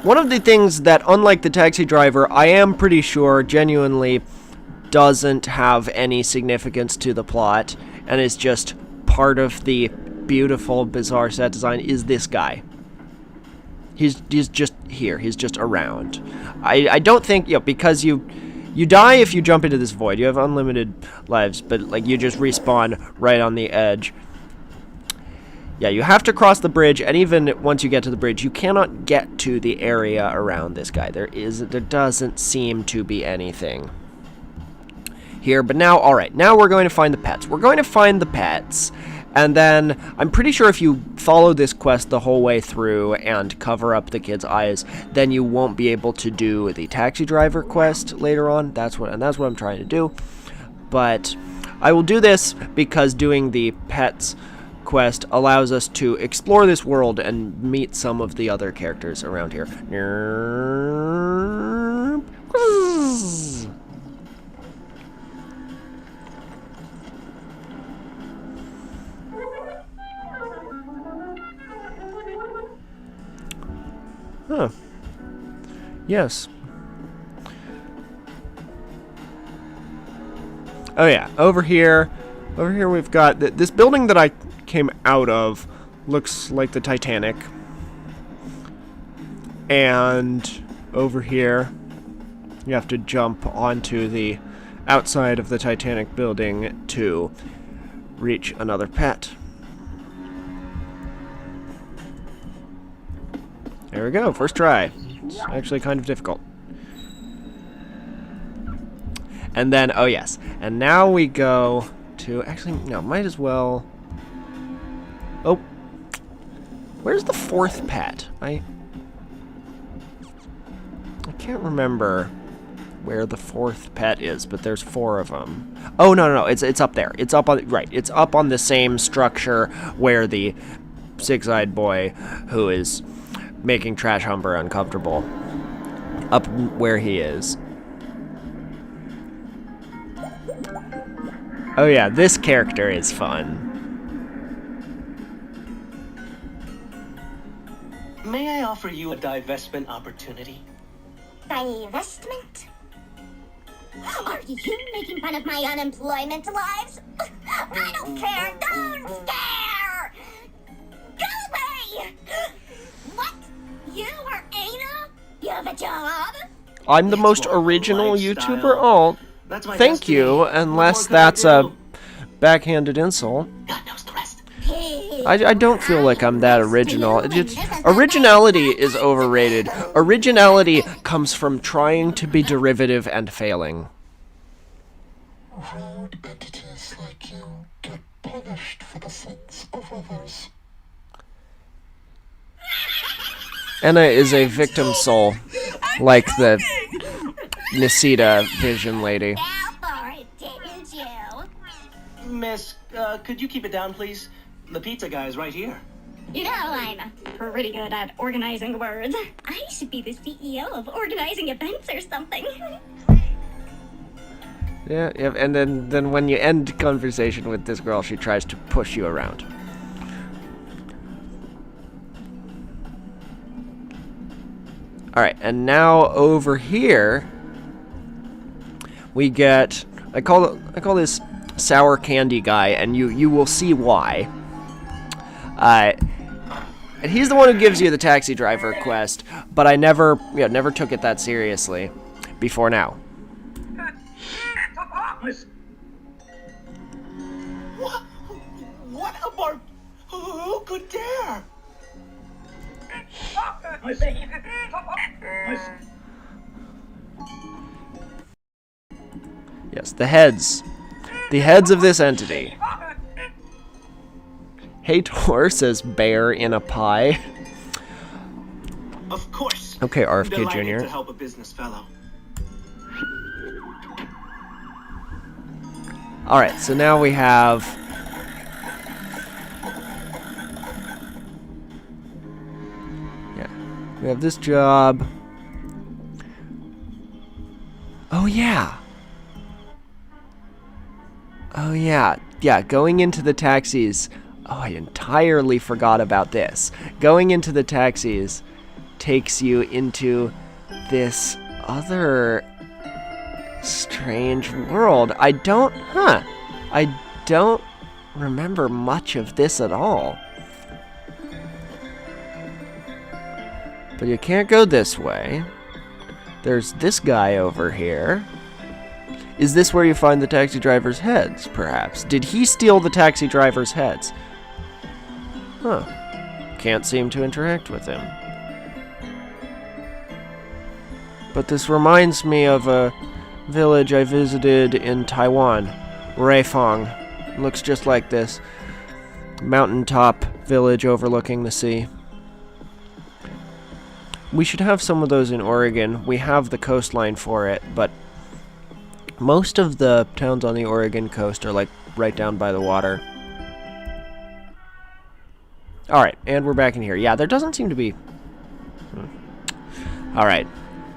One of the things that, unlike the taxi driver, I am pretty sure genuinely doesn't have any significance to the plot and is just part of the beautiful, bizarre set design is this guy. He's just here. He's just around. I don't think, because you die if you jump into this void. You have unlimited lives, but like you just respawn right on the edge. Yeah, you have to cross the bridge, and even once you get to the bridge, you cannot get to the area around this guy. There doesn't seem to be anything here, but now, alright, now we're going to find the pets. We're going to find the pets, and then I'm pretty sure if you follow this quest the whole way through and cover up the kid's eyes, then you won't be able to do the taxi driver quest later on. That's what I'm trying to do. But I will do this because doing the pets quest allows us to explore this world and meet some of the other characters around here. Huh. Yes. Oh yeah, over here we've got this building that I came out of. Looks like the Titanic. And over here you have to jump onto the outside of the Titanic building to reach another pet. There we go, first try. It's actually kind of difficult. And then, oh yes, and now we go to, actually, no, might as well, oh, where's the fourth pet? I can't remember where the fourth pet is, but there's 4 of them. Oh, no, it's up there. It's up on, right, it's up on the same structure where the six-eyed boy who is making Trash Humber uncomfortable, up where he is. Oh yeah, this character is fun. May I offer you a divestment opportunity? Divestment? Are you making fun of my unemployment lives? I don't care! Don't scare! Go away! What? You are Ena? You have a job? I'm the most original YouTuber? Oh, thank you, unless that's a backhanded insult. God knows the rest. I don't feel like I'm that original. Originality is overrated. Originality comes from trying to be derivative and failing. Rude entities like you get punished for the sins of others. Ena is a victim soul, like the Nisita vision lady. Miss, could you keep it down, please? The pizza guy is right here. You know, I'm pretty good at organizing words. I should be the CEO of organizing events or something. Yeah, and then when you end conversation with this girl, she tries to push you around. Alright, and now over here, we get I call this sour candy guy, and you will see why. And he's the one who gives you the taxi driver quest, but I never took it that seriously before now. What about... Who could dare? Yes, the heads. The heads of this entity. Hator says bear in a pie. Of course. Okay, RFK Delighted Jr. to help a business fellow. Alright, so now we have... Yeah, we have this job. Oh, yeah. Oh, yeah. Yeah, going into the taxis... Oh, I entirely forgot about this. Going into the taxis takes you into this other strange world. I don't remember much of this at all. But you can't go this way. There's this guy over here. Is this where you find the taxi driver's heads, perhaps? Did he steal the taxi driver's heads? Huh. Can't seem to interact with him. But this reminds me of a village I visited in Taiwan. Reifang. Looks just like this. Mountaintop village overlooking the sea. We should have some of those in Oregon. We have the coastline for it, but most of the towns on the Oregon coast are like right down by the water. Alright, and we're back in here. Yeah, there doesn't seem to be... Alright.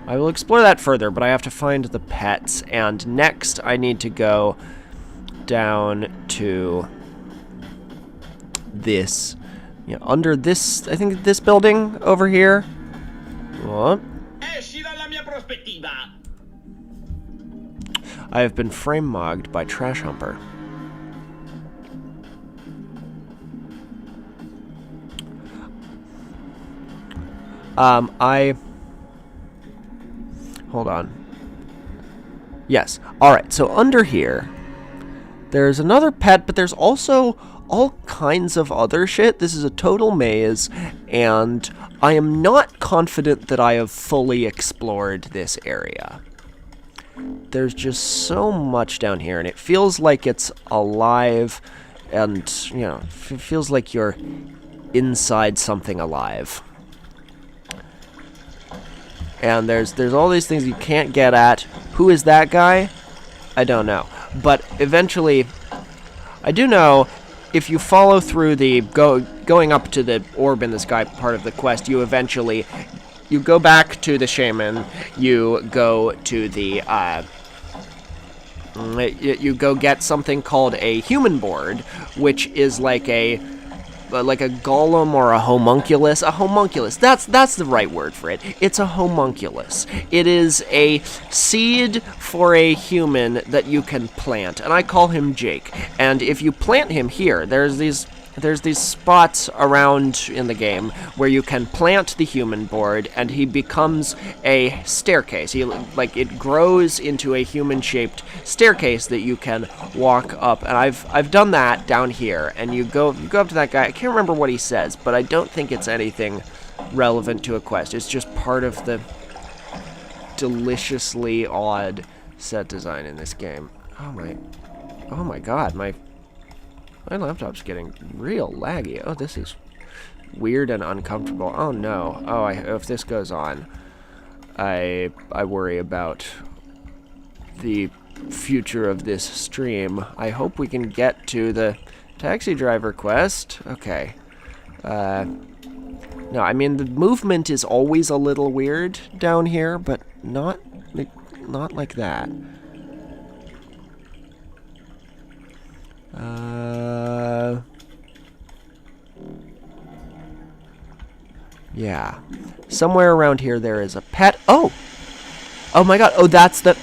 I will explore that further, but I have to find the pets. And next, I need to go down to this. Yeah, under this, I think this building over here. What? I have been frame mogged by Trash Humper. Hold on. Yes. Alright, so under here, there's another pet, but there's also all kinds of other shit. This is a total maze, and I am not confident that I have fully explored this area. There's just so much down here, and it feels like it's alive, and, you know, it feels like you're inside something alive. And there's all these things you can't get at. Who is that guy? I don't know. But eventually, I do know, if you follow through the going up to the orb in the sky part of the quest, you go back to the shaman, you go to the, you go get something called a human board, which is like a golem or a homunculus. A homunculus, that's the right word for it. It's a homunculus. It is a seed for a human that you can plant, and I call him Jake. And if you plant him here, there's these spots around in the game where you can plant the human board, and he becomes a staircase. It grows into a human-shaped staircase that you can walk up. And I've done that down here. And you go up to that guy. I can't remember what he says, but I don't think it's anything relevant to a quest. It's just part of the deliciously odd set design in this game. Oh my god, my laptop's getting real laggy. Oh, this is weird and uncomfortable. Oh no. Oh, if this goes on, I worry about the future of this stream. I hope we can get to the taxi driver quest. Okay. No, I mean, the movement is always a little weird down here, but not like that. Yeah. Somewhere around here there is a pet. Oh! Oh my god. Oh, that's the...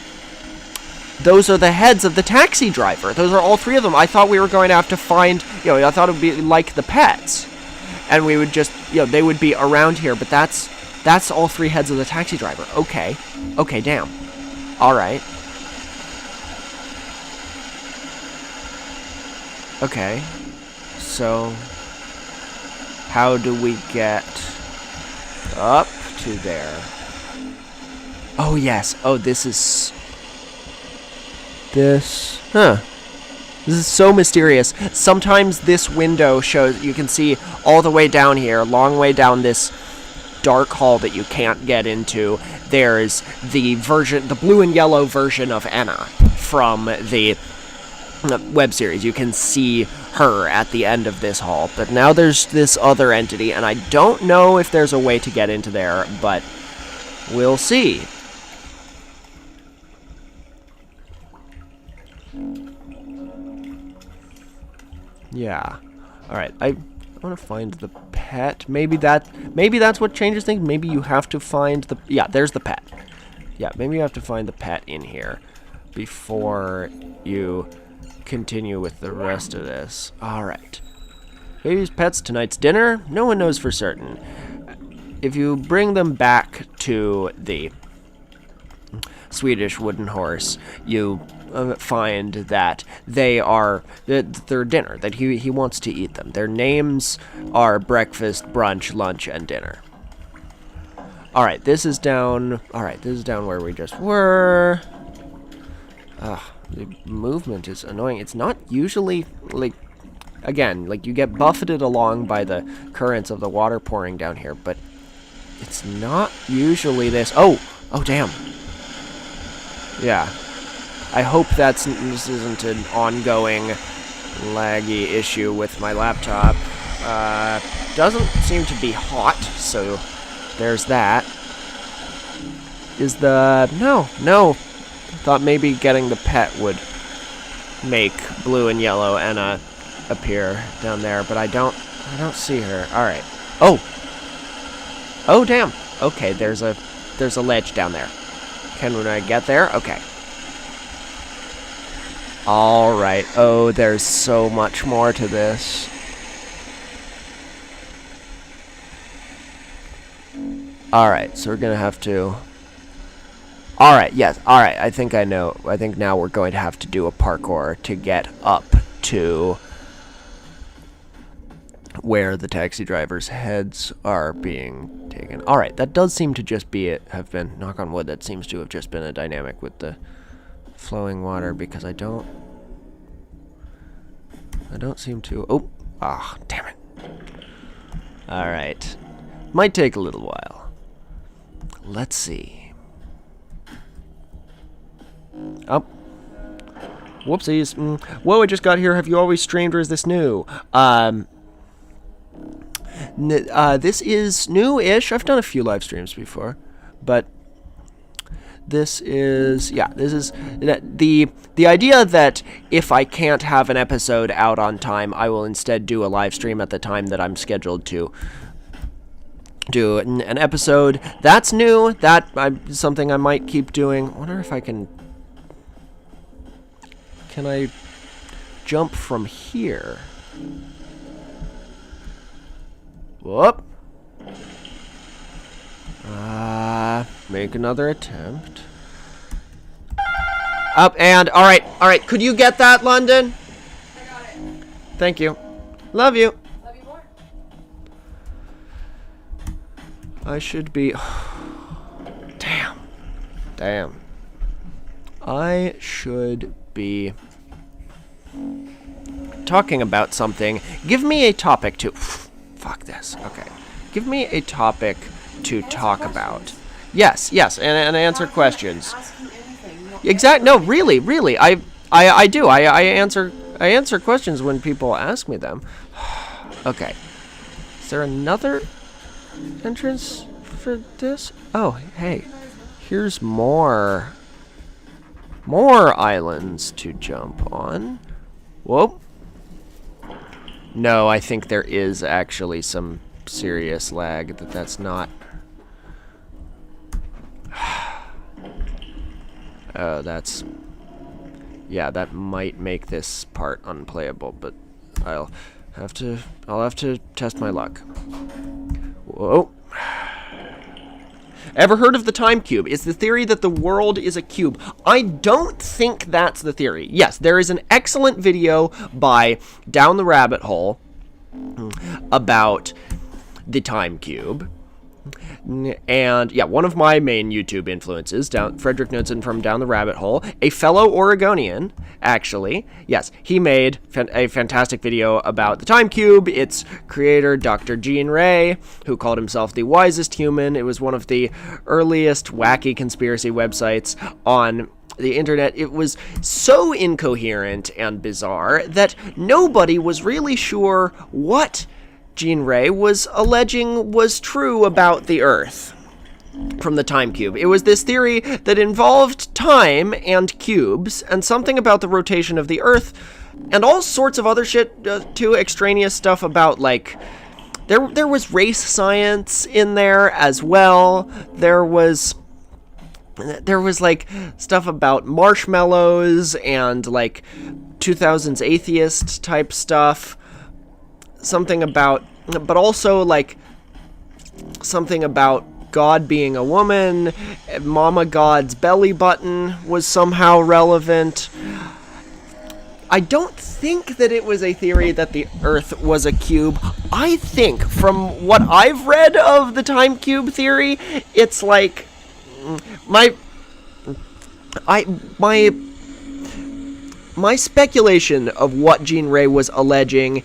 those are the heads of the taxi driver. Those are all 3 of them. I thought we were going to have to find, I thought it would be like the pets. And we would just, they would be around here, but that's all 3 heads of the taxi driver. Okay. Okay, damn. All right. Okay. So, how do we get up to there? Oh, yes. Oh, this is... This... Huh. This is so mysterious. Sometimes this window shows... You can see all the way down here, long way down this dark hall that you can't get into. There's the blue and yellow version of Ena from the web series. You can see her at the end of this hall. But now there's this other entity, and I don't know if there's a way to get into there, but we'll see. Yeah. Alright, I want to find the pet. Maybe that's what changes things. Maybe you have to find the... Yeah, there's the pet. Yeah, maybe you have to find the pet in here before you continue with the rest of this. Alright. Baby's pets, tonight's dinner? No one knows for certain. If you bring them back to the Swedish wooden horse, you find that they are their dinner, that he wants to eat them. Their names are breakfast, brunch, lunch, and dinner. Alright, this is down... Alright, this is down where we just were. The movement is annoying. It's not usually, like... Again, like, you get buffeted along by the currents of the water pouring down here, but it's not usually this... Oh! Oh, damn. Yeah. I hope this isn't an ongoing laggy issue with my laptop. Doesn't seem to be hot, so there's that. Is the... No. Thought maybe getting the pet would make blue and yellow Ena appear down there, but I don't see her. Alright. Oh! Oh, damn! Okay, there's a ledge down there. Can I get there? Okay. Alright. Oh, there's so much more to this. Alright, so we're gonna have to... Alright, yes. Alright, I think I know. I think now we're going to have to do a parkour to get up to where the taxi drivers' heads are being taken. Alright, that does seem to just be have been, knock on wood, that seems to have just been a dynamic with the flowing water, because I don't seem to... Oh! Ah, damn it. Alright. Might take a little while. Let's see. Oh. Whoopsies. Whoa, I just got here. Have you always streamed, or is this new? This is new-ish. I've done a few live streams before, but this is... Yeah, this is... The idea that if I can't have an episode out on time, I will instead do a live stream at the time that I'm scheduled to do an episode. That's new. That's something I might keep doing. I wonder if I can... Can I jump from here? Whoop. Make another attempt. Up and... Alright. Could you get that, London? I got it. Thank you. Love you. Love you more. I should be... Damn. I should be talking about something. Give me a topic to... Fuck this. Okay. Give me a topic to talk about. Yes, and answer questions. Exact. No, really. I do. I answer questions when people ask me them. Okay. Is there another entrance for this? Oh, hey. Here's more islands to jump on. Whoa. No, I think there is actually some serious lag that's not... Oh, that's yeah, that might make this part unplayable, but I'll have to test my luck. Whoa. Ever heard of the time cube? It's the theory that the world is a cube. I don't think that's the theory. Yes, there is an excellent video by Down the Rabbit Hole about the time cube. And yeah, one of my main YouTube influences, Frederick Knudsen from Down the Rabbit Hole, a fellow Oregonian, actually. Yes, he made a fantastic video about the time cube. Its creator, Dr. Gene Ray, who called himself the wisest human. It was one of the earliest wacky conspiracy websites on the internet. It was so incoherent and bizarre that nobody was really sure what Gene Ray was alleging was true about the Earth from the time cube. It was this theory that involved time and cubes and something about the rotation of the Earth and all sorts of other shit, too, extraneous stuff about, like, there was race science in there as well. There was like stuff about marshmallows and like 2000s atheist type stuff. Something about, but also like something about God being a woman. Mama God's belly button was somehow relevant. I don't think that it was a theory that the Earth was a cube. I think, from what I've read of the time cube theory, it's like my speculation of what Gene Ray was alleging.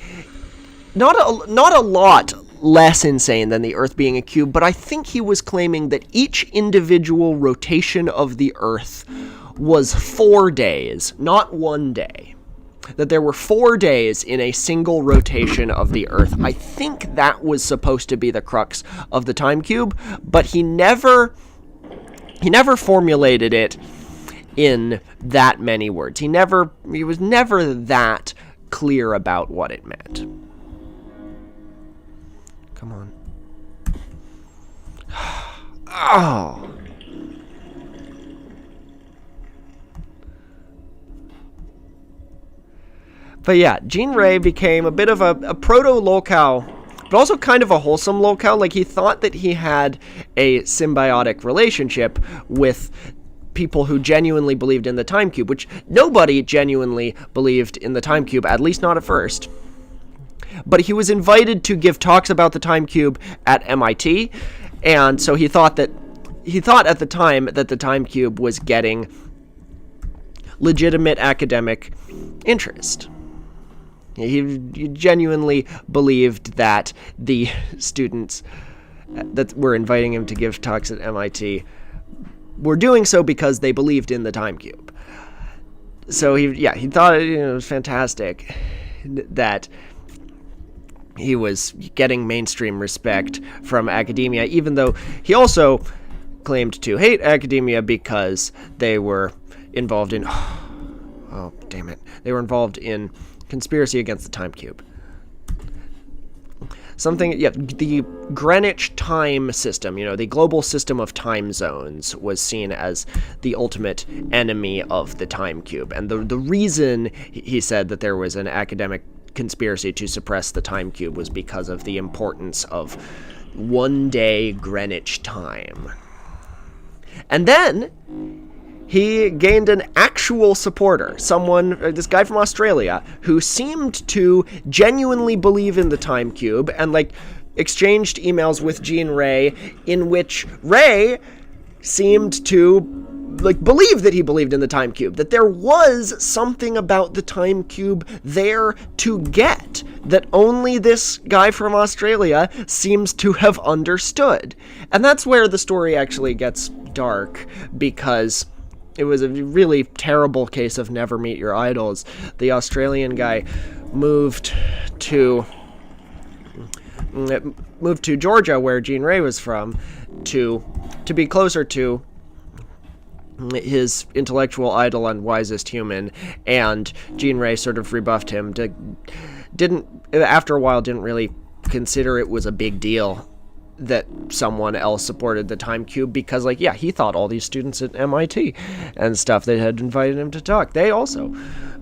Not a lot less insane than the Earth being a cube, but I think he was claiming that each individual rotation of the Earth was 4 days, not 1 day. That there were 4 days in a single rotation of the Earth. I think that was supposed to be the crux of the time cube, but he never formulated it in that many words. He was never that clear about what it meant. Come on. Oh. But yeah, Gene Ray became a bit of a proto-lolcow, but also kind of a wholesome lolcow. Like, he thought that he had a symbiotic relationship with people who genuinely believed in the time cube, which nobody genuinely believed in the time cube, at least not at first. But he was invited to give talks about the time cube at MIT, and so he thought at the time that the time cube was getting legitimate academic interest. He genuinely believed that the students that were inviting him to give talks at MIT were doing so because they believed in the time cube. So he thought it was fantastic that he was getting mainstream respect from academia, even though he also claimed to hate academia because they were involved in they were involved in conspiracy against the time cube. The Greenwich time system, the global system of time zones, was seen as the ultimate enemy of the time cube. And the reason he said that there was an academic conspiracy to suppress the time cube was because of the importance of 1 day Greenwich time. And then he gained an actual supporter, this guy from Australia, who seemed to genuinely believe in the time cube and exchanged emails with Gene Ray, in which Ray seemed to believe that he believed in the time cube, that there was something about the time cube there to get that only this guy from Australia seems to have understood. And that's where the story actually gets dark, because it was a really terrible case of never meet your idols. The Australian guy moved to Georgia, where Gene Ray was from, to be closer to his intellectual idol and wisest human, and Gene Ray sort of rebuffed him. After a while, didn't really consider it was a big deal that someone else supported the time cube because, like, yeah, he thought all these students at MIT and stuff that had invited him to talk, they also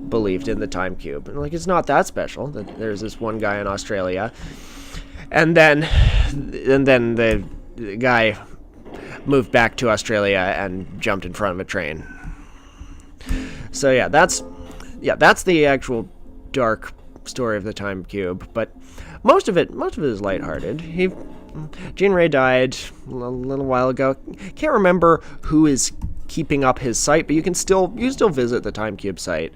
believed in the time cube. And, like, it's not that special that there's this one guy in Australia. And then the guy moved back to Australia and jumped in front of a train. So yeah, that's the actual dark story of the time cube. But most of it is lighthearted. Gene Ray died a little while ago. Can't remember who is keeping up his site, but you can still visit the time cube site.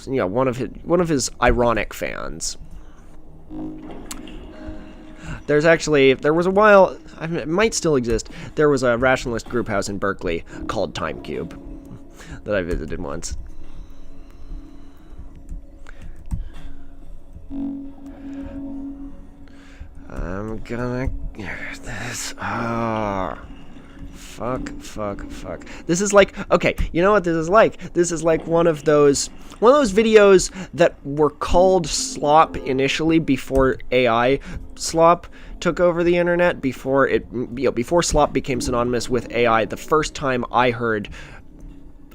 You know, one of his ironic fans. There was a while, it might still exist, there was a rationalist group house in Berkeley called Time Cube that I visited once. I'm gonna get this. Fuck. This is like, okay, you know what this is like? This is like one of those videos that were called slop initially before AI slop took over the internet, before slop became synonymous with AI. The first time I heard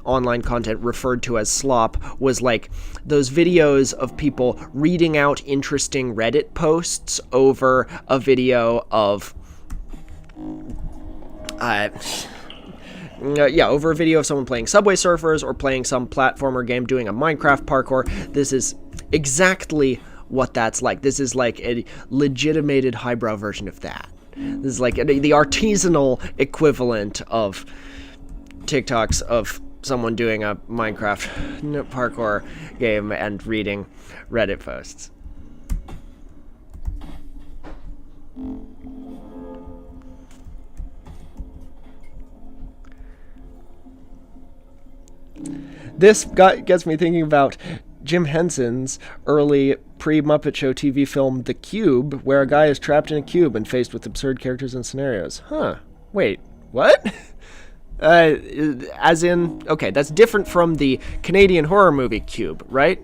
online content referred to as slop was like those videos of people reading out interesting Reddit posts over a video of over a video of someone playing Subway Surfers or playing some platformer game, doing a Minecraft parkour. This is exactly what that's like. This is like a legitimated highbrow version of that. This is like the artisanal equivalent of TikToks of someone doing a Minecraft parkour game and reading Reddit posts. This gets me thinking about Jim Henson's early pre-Muppet Show TV film The Cube, where a guy is trapped in a cube and faced with absurd characters and scenarios. Huh. Wait, what? As in, okay, that's different from the Canadian horror movie Cube, right?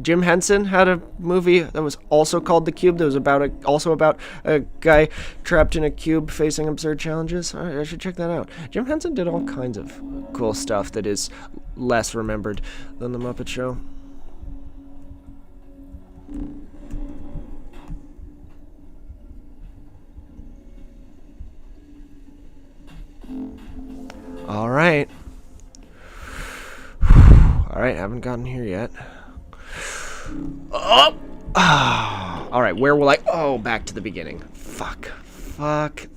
Jim Henson had a movie that was also called The Cube, that was also about a guy trapped in a cube facing absurd challenges. I should check that out. Jim Henson did all kinds of cool stuff that is less remembered than The Muppet Show. All right, haven't gotten here yet. Oh! All right, where will I... Oh, back to the beginning. Fuck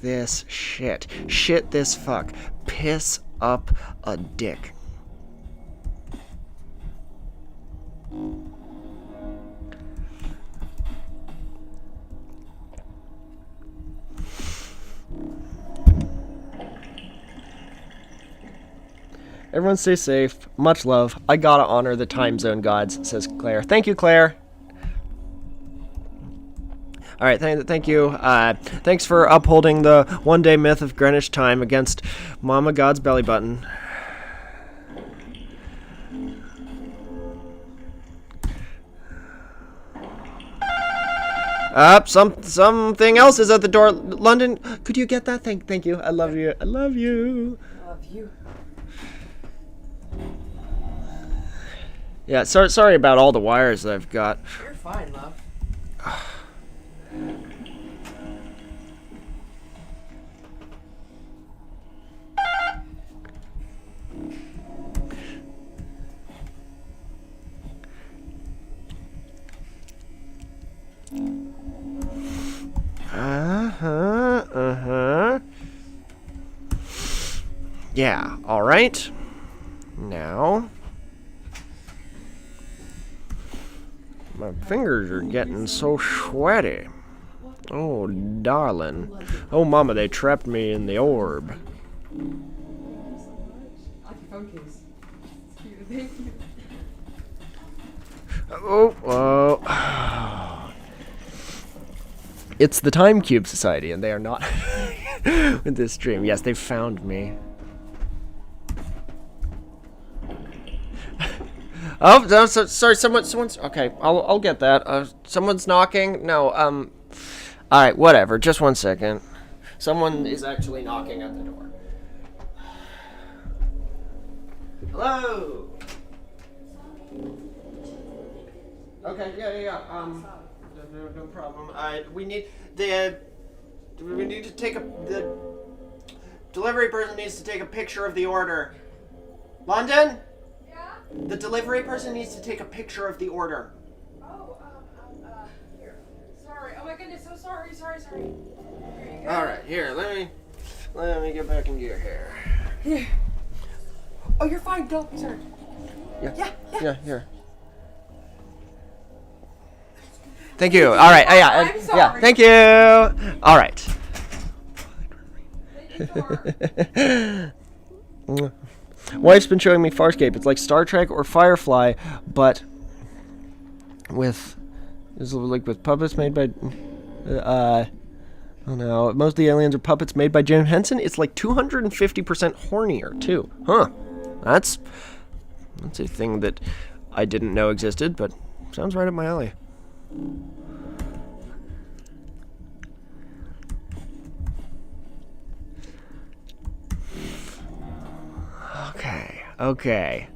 this shit. Shit this fuck. Piss up a dick. Everyone stay safe. Much love. I gotta honor the time zone gods, says Claire. Thank you, Claire. All right, thank you. Thanks for upholding the one-day myth of Greenwich time against Mama God's belly button. Something else is at the door. London, could you get that? Thank you. I love you. I love you. Love you. Yeah, sorry about all the wires that I've got. You're fine, love. Yeah, all right. Now, my fingers are getting so sweaty. Oh, darling. Oh, Mama, they trapped me in the orb. Oh. It's the Time Cube Society, and they are not with this stream. Yes, they found me. Oh, no, sorry, someone's, okay, I'll get that. Someone's knocking. No, Alright, whatever. Just 1 second. Someone is actually knocking at the door. Hello? Okay, yeah. No problem. We need to take the delivery person needs to take a picture of the order. London? Yeah? The delivery person needs to take a picture of the order. Oh, here. Sorry. Oh my goodness, so sorry. Here you go. Alright, here, let me get back in gear here. Yeah. Oh, you're fine, go. Sorry. Yeah, here. Thank you. Alright, I'm sorry. yeah, thank you. Alright. Wife's been showing me Farscape. It's like Star Trek or Firefly, but with puppets made by oh no, most of the aliens are puppets made by Jim Henson. It's like 250% hornier too. Huh. That's a thing that I didn't know existed, but sounds right up my alley. Okay.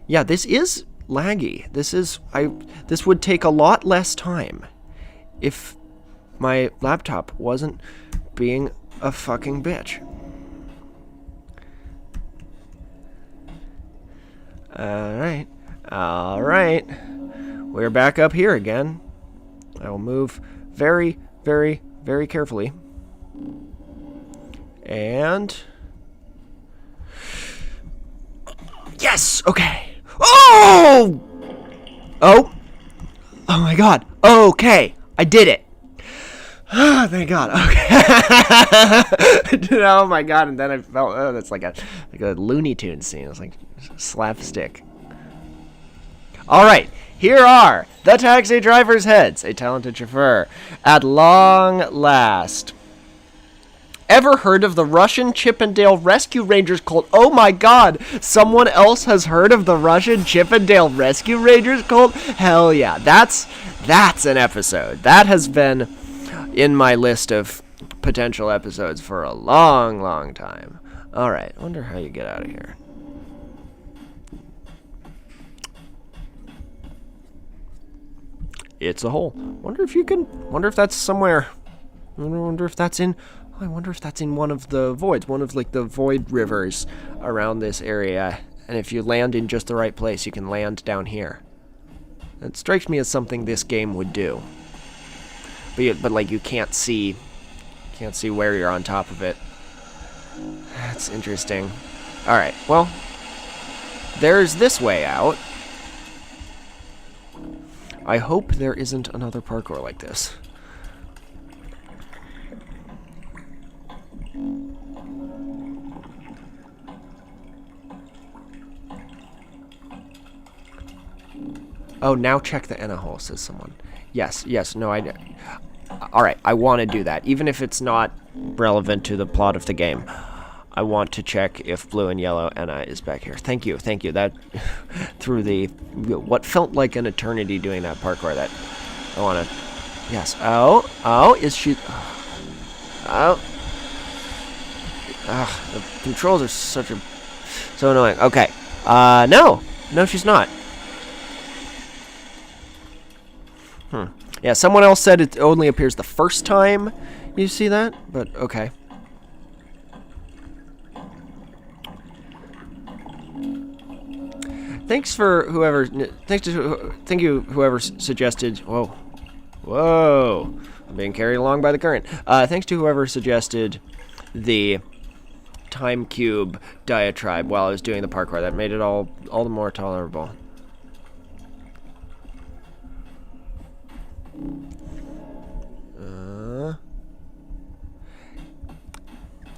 Yeah, this is laggy. This would take a lot less time if my laptop wasn't being a fucking bitch. Alright. We're back up here again. I will move very, very, very carefully. And... yes! Okay. Oh my god. Okay. I did it. Oh, thank god. Okay. Oh my god. And then I felt, that's like a Looney Tunes scene. It's like slapstick. Alright. Here are the taxi driver's heads. A talented chauffeur. At long last. Ever heard of the Russian Chippendale Rescue Rangers cult? Oh my god, someone else has heard of the Russian Chippendale Rescue Rangers cult? Hell yeah, that's an episode. That has been in my list of potential episodes for a long, long time. Alright, wonder how you get out of here. It's a hole. Wonder if that's somewhere. I wonder if that's in one of the voids, one of like the void rivers around this area. And if you land in just the right place, you can land down here. It strikes me as something this game would do. But like you can't see where you're on top of it. That's interesting. All right, well, there's this way out. I hope there isn't another parkour like this. Oh, now check the Ena hole, says someone. Yes, no, alright, I want to do that. Even if it's not relevant to the plot of the game. I want to check if blue and yellow Ena is back here. Thank you. That, through what felt like an eternity doing that parkour, that I want to, yes. Oh, is she, oh. The controls are so annoying. Okay, no, she's not. Yeah, someone else said it only appears the first time you see that, but okay. Thank you whoever suggested. Whoa, I'm being carried along by the current. Thanks to whoever suggested the time cube diatribe while I was doing the parkour. That made it all the more tolerable.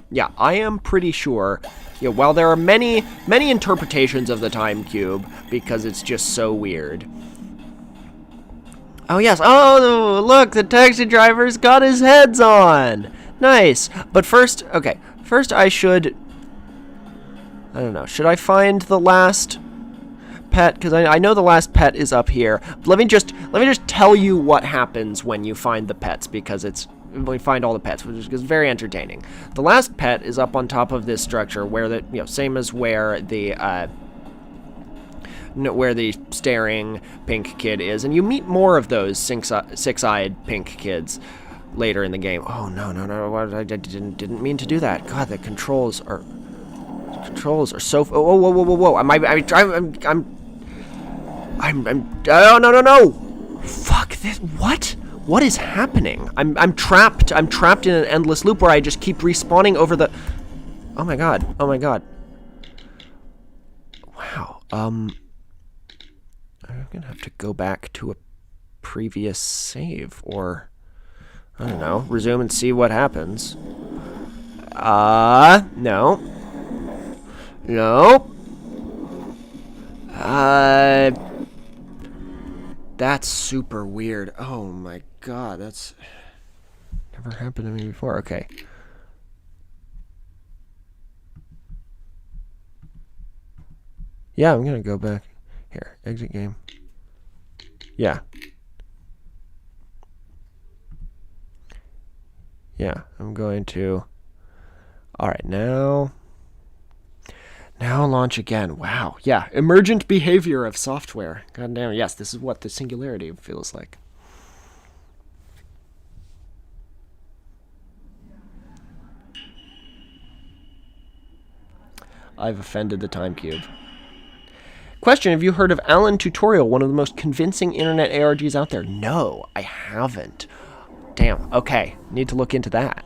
Yeah, I am pretty sure. Yeah, while there are many interpretations of the time cube because it's just so weird. Oh yes. Oh, look, the taxi driver's got his heads on. Nice. But first, okay. First I don't know. Should I find the last pet? Because I know the last pet is up here. Let me just tell you what happens when you find the pets, because we find all the pets, which is very entertaining. The last pet is up on top of this structure, where the same as where the staring pink kid is, and you meet more of those six-eyed pink kids later in the game. Oh no! I didn't mean to do that. God, the controls are so. Whoa! Oh no! Fuck this! What? What is happening? I'm trapped. I'm trapped in an endless loop where I just keep respawning over the. Oh my god! Wow. I'm gonna have to go back to a previous save, or I don't know, resume and see what happens. No. That's super weird. Oh my god, that's never happened to me before. Okay. Yeah, I'm gonna go back. Here, exit game. Yeah. Yeah, I'm going to... Alright, now launch again. Wow, yeah. Emergent behavior of software. God damn, yes, this is what the singularity feels like. I've offended the time cube. Question, have you heard of Alan Tutorial, one of the most convincing internet ARGs out there? No, I haven't. Damn, okay. Need to look into that.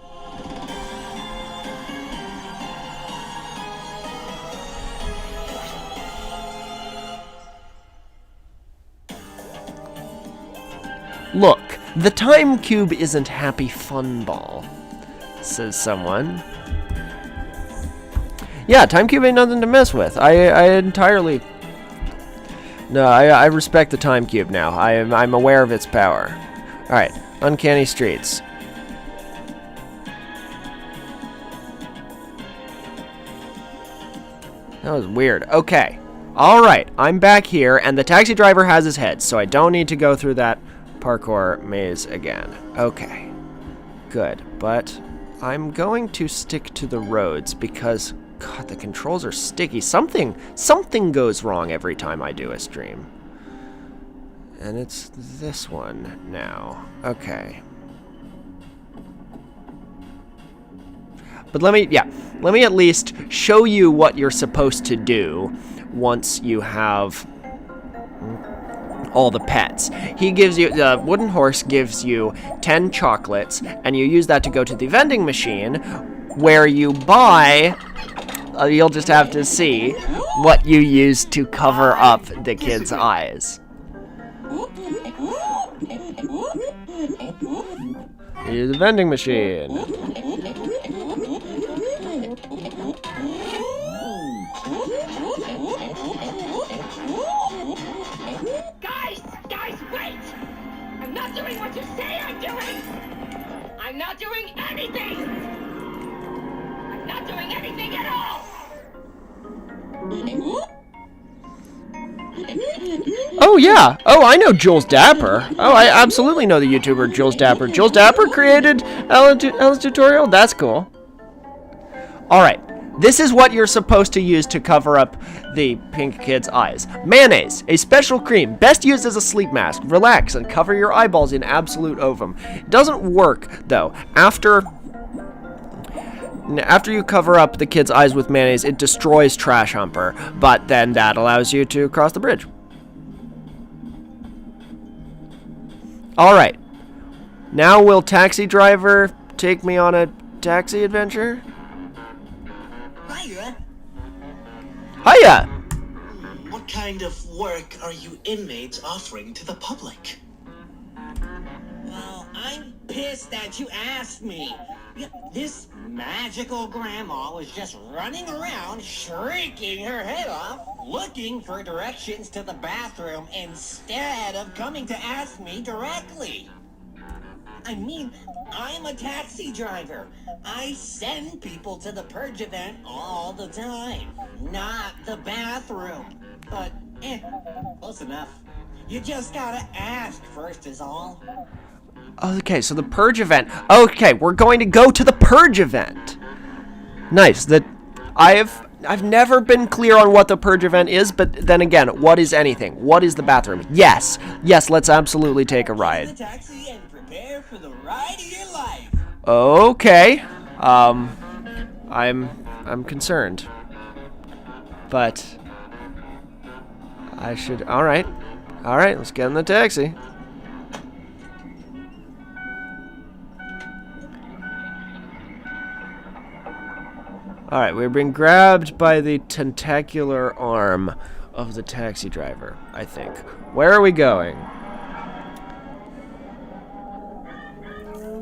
Look, the time cube isn't Happy Fun Ball, says someone. Yeah, time cube ain't nothing to mess with. I entirely... No, I respect the time cube now. I'm aware of its power. Alright, Uncanny Streets. That was weird. Okay. Alright, I'm back here, and the taxi driver has his head, so I don't need to go through that parkour maze again. Okay. Good, but I'm going to stick to the roads because... God, the controls are sticky. Something goes wrong every time I do a stream. And it's this one now. Okay. But let me at least show you what you're supposed to do once you have all the pets. He gives you, the wooden horse gives you 10 chocolates, and you use that to go to the vending machine where you buy... you'll just have to see what you use to cover up the kid's eyes. Here's the vending machine. Guys, wait! I'm not doing what you say I'm doing! I'm not doing anything! I'm not doing anything at all! Oh yeah. Oh, I know Jules Dapper. Oh, I absolutely know the YouTuber Jules Dapper. Jules Dapper created Alan's tutorial? That's cool. Alright. This is what you're supposed to use to cover up the pink kid's eyes. Mayonnaise, a special cream, best used as a sleep mask. Relax and cover your eyeballs in absolute ovum. It doesn't work, though. After you cover up the kid's eyes with mayonnaise, it destroys Trash Humper, but then that allows you to cross the bridge. Alright. Now will taxi driver take me on a taxi adventure? Hiya. Hiya! What kind of work are you inmates offering to the public? Well, I'm pissed that you asked me. This magical grandma was just running around, shrieking her head off, looking for directions to the bathroom instead of coming to ask me directly. I mean, I'm a taxi driver. I send people to the Purge event all the time, not the bathroom. But Close enough. You just gotta ask first is all. Okay, so the purge event. Okay, we're going to go to the purge event. Nice. That I've never been clear on what the purge event is, but then again, what is anything? What is the bathroom? Yes, let's absolutely take a ride. The taxi and prepare for the ride of your life. Okay. I'm concerned. But I should. All right, let's get in the taxi. Alright, we've been grabbed by the tentacular arm of the taxi driver, I think. Where are we going?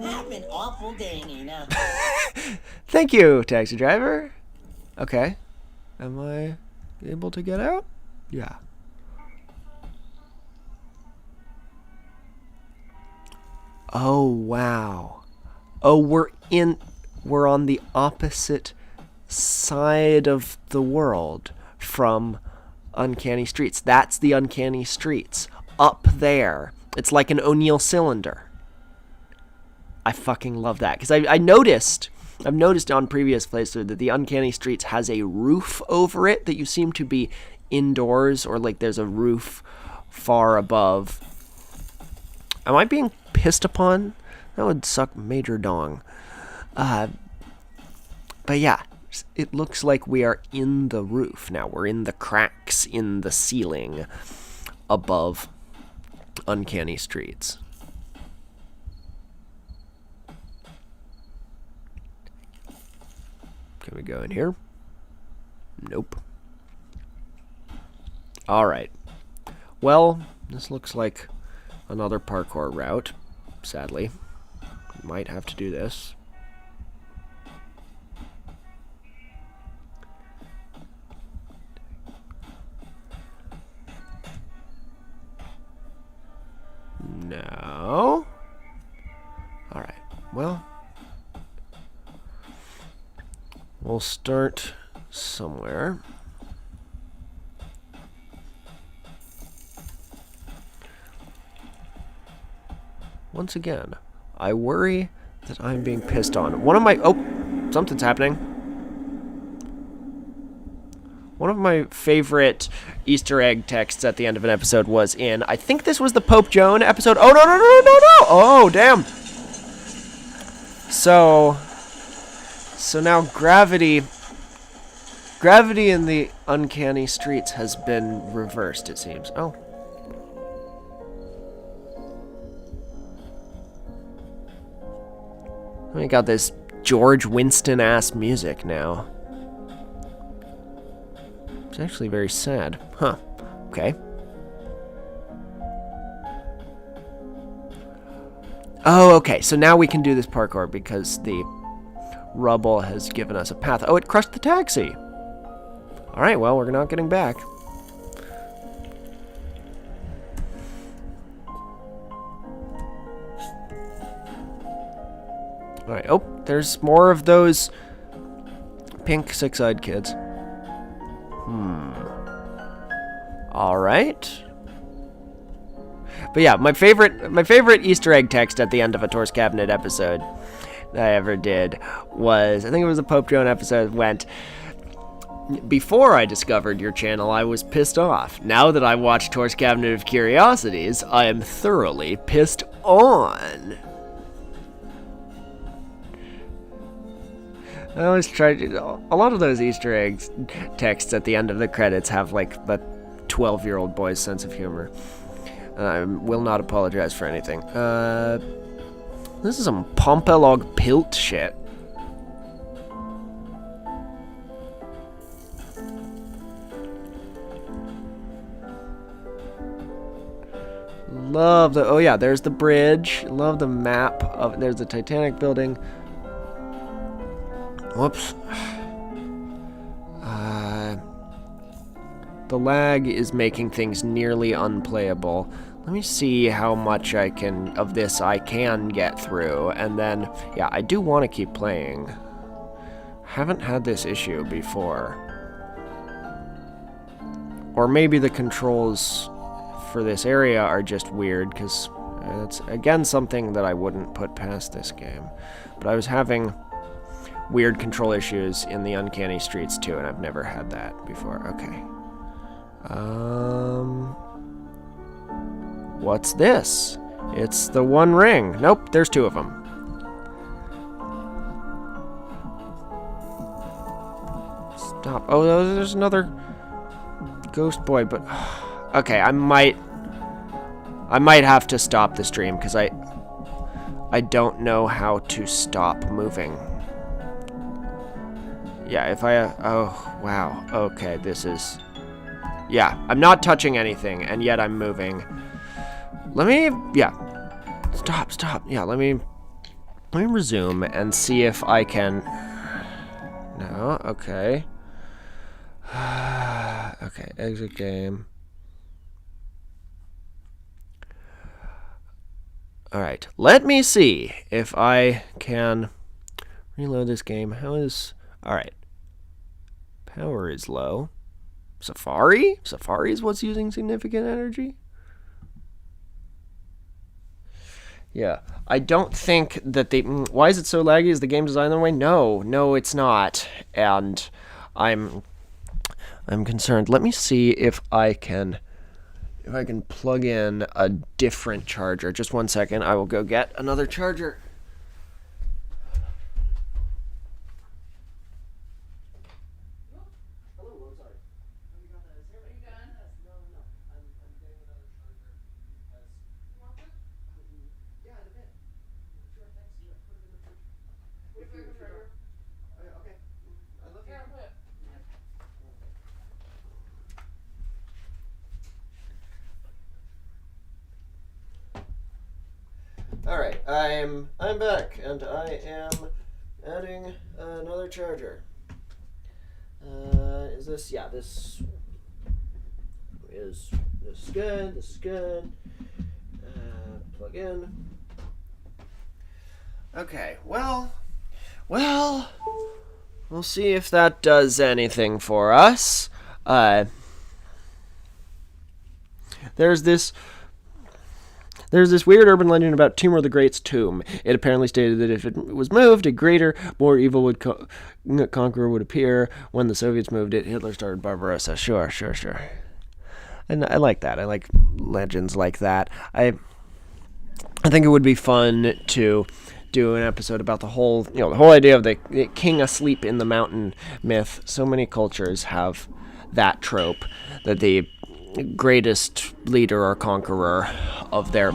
Have an awful day, Ena. Thank you, taxi driver. Okay. Am I able to get out? Yeah. Oh, wow. Oh, we're on the opposite side of the world from Uncanny Streets. That's the Uncanny Streets. Up there. It's like an O'Neill cylinder. I fucking love that. Because I've noticed on previous playthroughs that the Uncanny Streets has a roof over it that you seem to be indoors, or like there's a roof far above. Am I being pissed upon? That would suck major dong. But yeah. It looks like we are in the roof now. We're in the cracks in the ceiling above Uncanny Streets. Can we go in here? Nope. Alright. Well, this looks like another parkour route, sadly. Might have to do this. No. Alright, well, we'll start somewhere. Once again, I worry that I'm being pissed on. Oh, something's happening. One of my favorite Easter egg texts at the end of an episode was in, I think this was the Pope Joan episode. Oh, no. Oh, damn. So now gravity in the Uncanny Streets has been reversed, it seems. Oh. We got this George Winston-ass music now. It's actually very sad. Huh. Okay. Oh, okay. So now we can do this parkour because the rubble has given us a path. Oh, it crushed the taxi. Alright, well, we're not getting back. Alright, oh, there's more of those pink six-eyed kids. Alright. But yeah, my favorite Easter egg text at the end of a Tour's Cabinet episode that I ever did was, I think it was the Pope Joan episode, went, before I discovered your channel, I was pissed off. Now that I watch Tour's Cabinet of Curiosities, I am thoroughly pissed on. I always try to, a lot of those Easter eggs texts at the end of the credits have like the 12-year-old boy's sense of humor. I will not apologize for anything. This is some Pompelog Pilt shit. Love the, oh yeah, there's the bridge. Love the map of, there's the Titanic building. Whoops. The lag is making things nearly unplayable. Let me see how much of this I can get through, and then, yeah, I do want to keep playing. Haven't had this issue before. Or maybe the controls for this area are just weird, because that's, again, something that I wouldn't put past this game. But I was having weird control issues in the Uncanny Streets too, and I've never had that before. Okay. What's this? It's the One Ring. Nope, there's 2 of them. Stop. Oh, there's another ghost boy, but okay, I might have to stop the stream because I don't know how to stop moving. Yeah, if I oh wow. Okay, this is, yeah, I'm not touching anything and yet I'm moving. Let me, yeah. Stop. Yeah, let me resume and see if I can. No, okay. Okay, exit game. Alright, let me see if I can reload this game. How is... Alright. Power is low. Safari? Safari is what's using significant energy? Yeah, I don't think that they... Why is it so laggy? Is the game designed that way? No, it's not. And I'm concerned. Let me see if I can plug in a different charger. Just 1 second. I will go get another charger. Alright, I'm back, and I am adding another charger. Is this, yeah, this is good, this is good. Plug in. Okay, well, we'll see if that does anything for us. There's this weird urban legend about Timur the Great's tomb. It apparently stated that if it was moved, a greater, more evil conqueror would appear. When the Soviets moved it, Hitler started Barbarossa. Sure. And I like that. I like legends like that. I think it would be fun to do an episode about the whole idea of the king asleep in the mountain myth. So many cultures have that trope, that the greatest leader or conqueror of their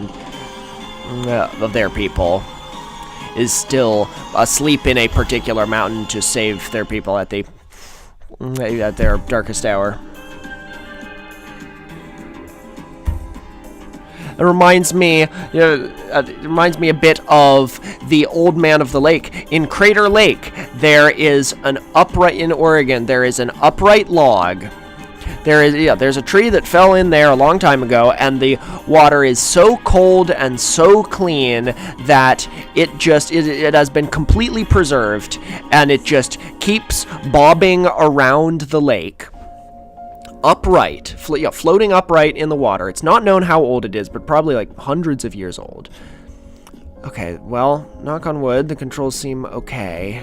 people is still asleep in a particular mountain to save their people at their darkest hour. It reminds me a bit of the Old Man of the Lake. In Crater Lake, there is an upright in Oregon. There is an upright log. There's a tree that fell in there a long time ago, and the water is so cold and so clean that it has been completely preserved, and it just keeps bobbing around the lake. Upright, floating upright in the water. It's not known how old it is, but probably like hundreds of years old. Okay, well, knock on wood, the controls seem okay.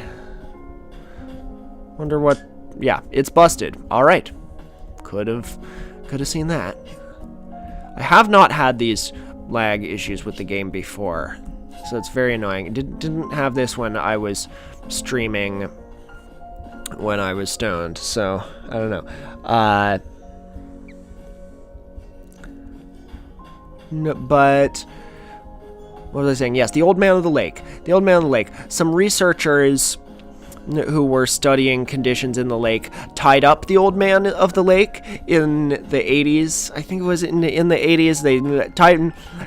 Wonder what... Yeah, it's busted. All right. Could have seen that. I have not had these lag issues with the game before, so it's very annoying. Didn't have this when I was streaming when I was stoned, so I don't know. No, but what was I saying? Yes, the Old Man of the Lake. The Old Man of the Lake. Some researchers who were studying conditions in the lake tied up the Old Man of the Lake in the 80s. I think it was in the 80s. They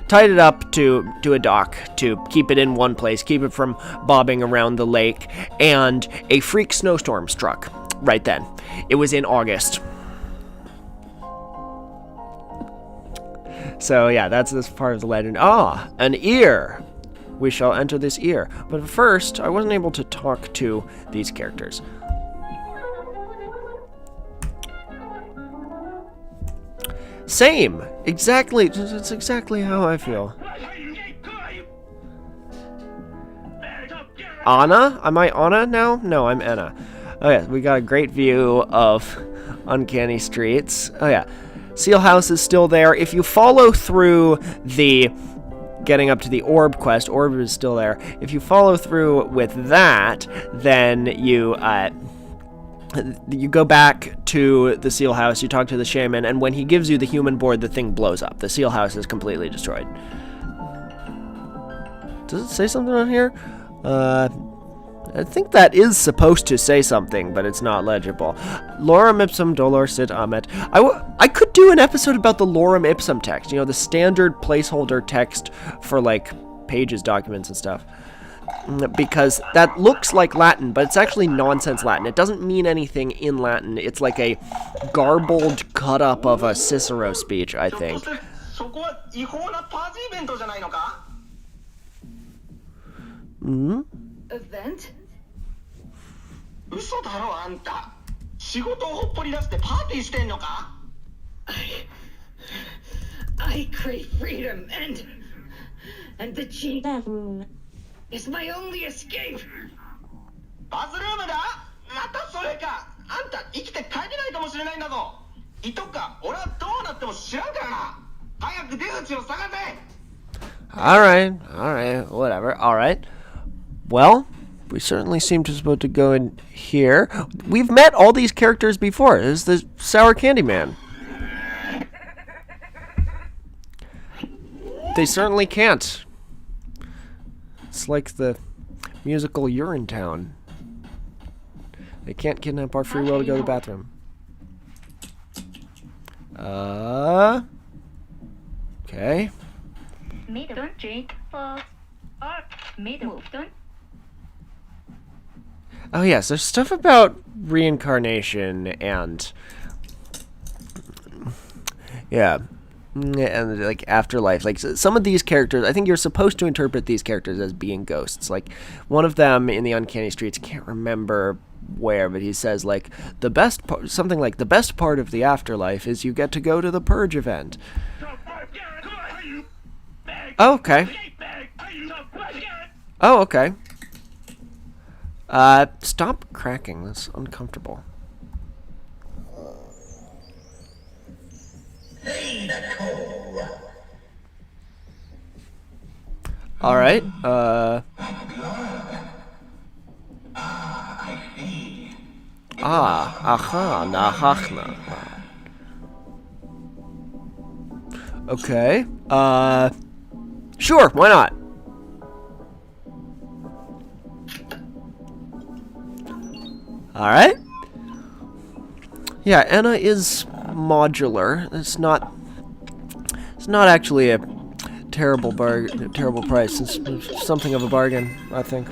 tied it up to a dock to keep it in one place, keep it from bobbing around the lake, and a freak snowstorm struck right then. It was in August. So yeah, that's this part of the legend. Ah, an ear. We shall enter this ear. But first, I wasn't able to talk to these characters. Same. Exactly. It's exactly how I feel. Anna? Am I Anna now? No, I'm Ena. Oh yeah, we got a great view of Uncanny Streets. Oh yeah. Seal House is still there. If you follow through the getting up to the orb quest, orb is still there. If you follow through with that, then you go back to the Seal House, you talk to the shaman, and when he gives you the human board, the thing blows up. The Seal House is completely destroyed. Does it say something on here? I think that is supposed to say something, but it's not legible. Lorem ipsum dolor sit amet. I could do an episode about the lorem ipsum text, you know, the standard placeholder text for, like, pages, documents, and stuff. Because that looks like Latin, but it's actually nonsense Latin. It doesn't mean anything in Latin. It's like a garbled cut-up of a Cicero speech, I think. Hmm? Event? I crave freedom and the cheat is my only escape. Alright, whatever. Alright. Well, we certainly seem to supposed to go in here. We've met all these characters before. This is the Sour Candy Man. They certainly can't. It's like the musical Urinetown. They can't kidnap our free will to go to the bathroom. Okay. Oh yes, there's stuff about reincarnation and yeah, and like afterlife. Like some of these characters, I think you're supposed to interpret these characters as being ghosts. Like one of them in the Uncanny Streets, can't remember where, but he says like something like the best part of the afterlife is you get to go to the purge event. Oh, okay. Oh, okay. Stop cracking. That's uncomfortable. All right. Aha, nahachna. Okay. Sure, why not? Alright. Yeah, Ena is modular. It's not actually a terrible price. It's something of a bargain, I think.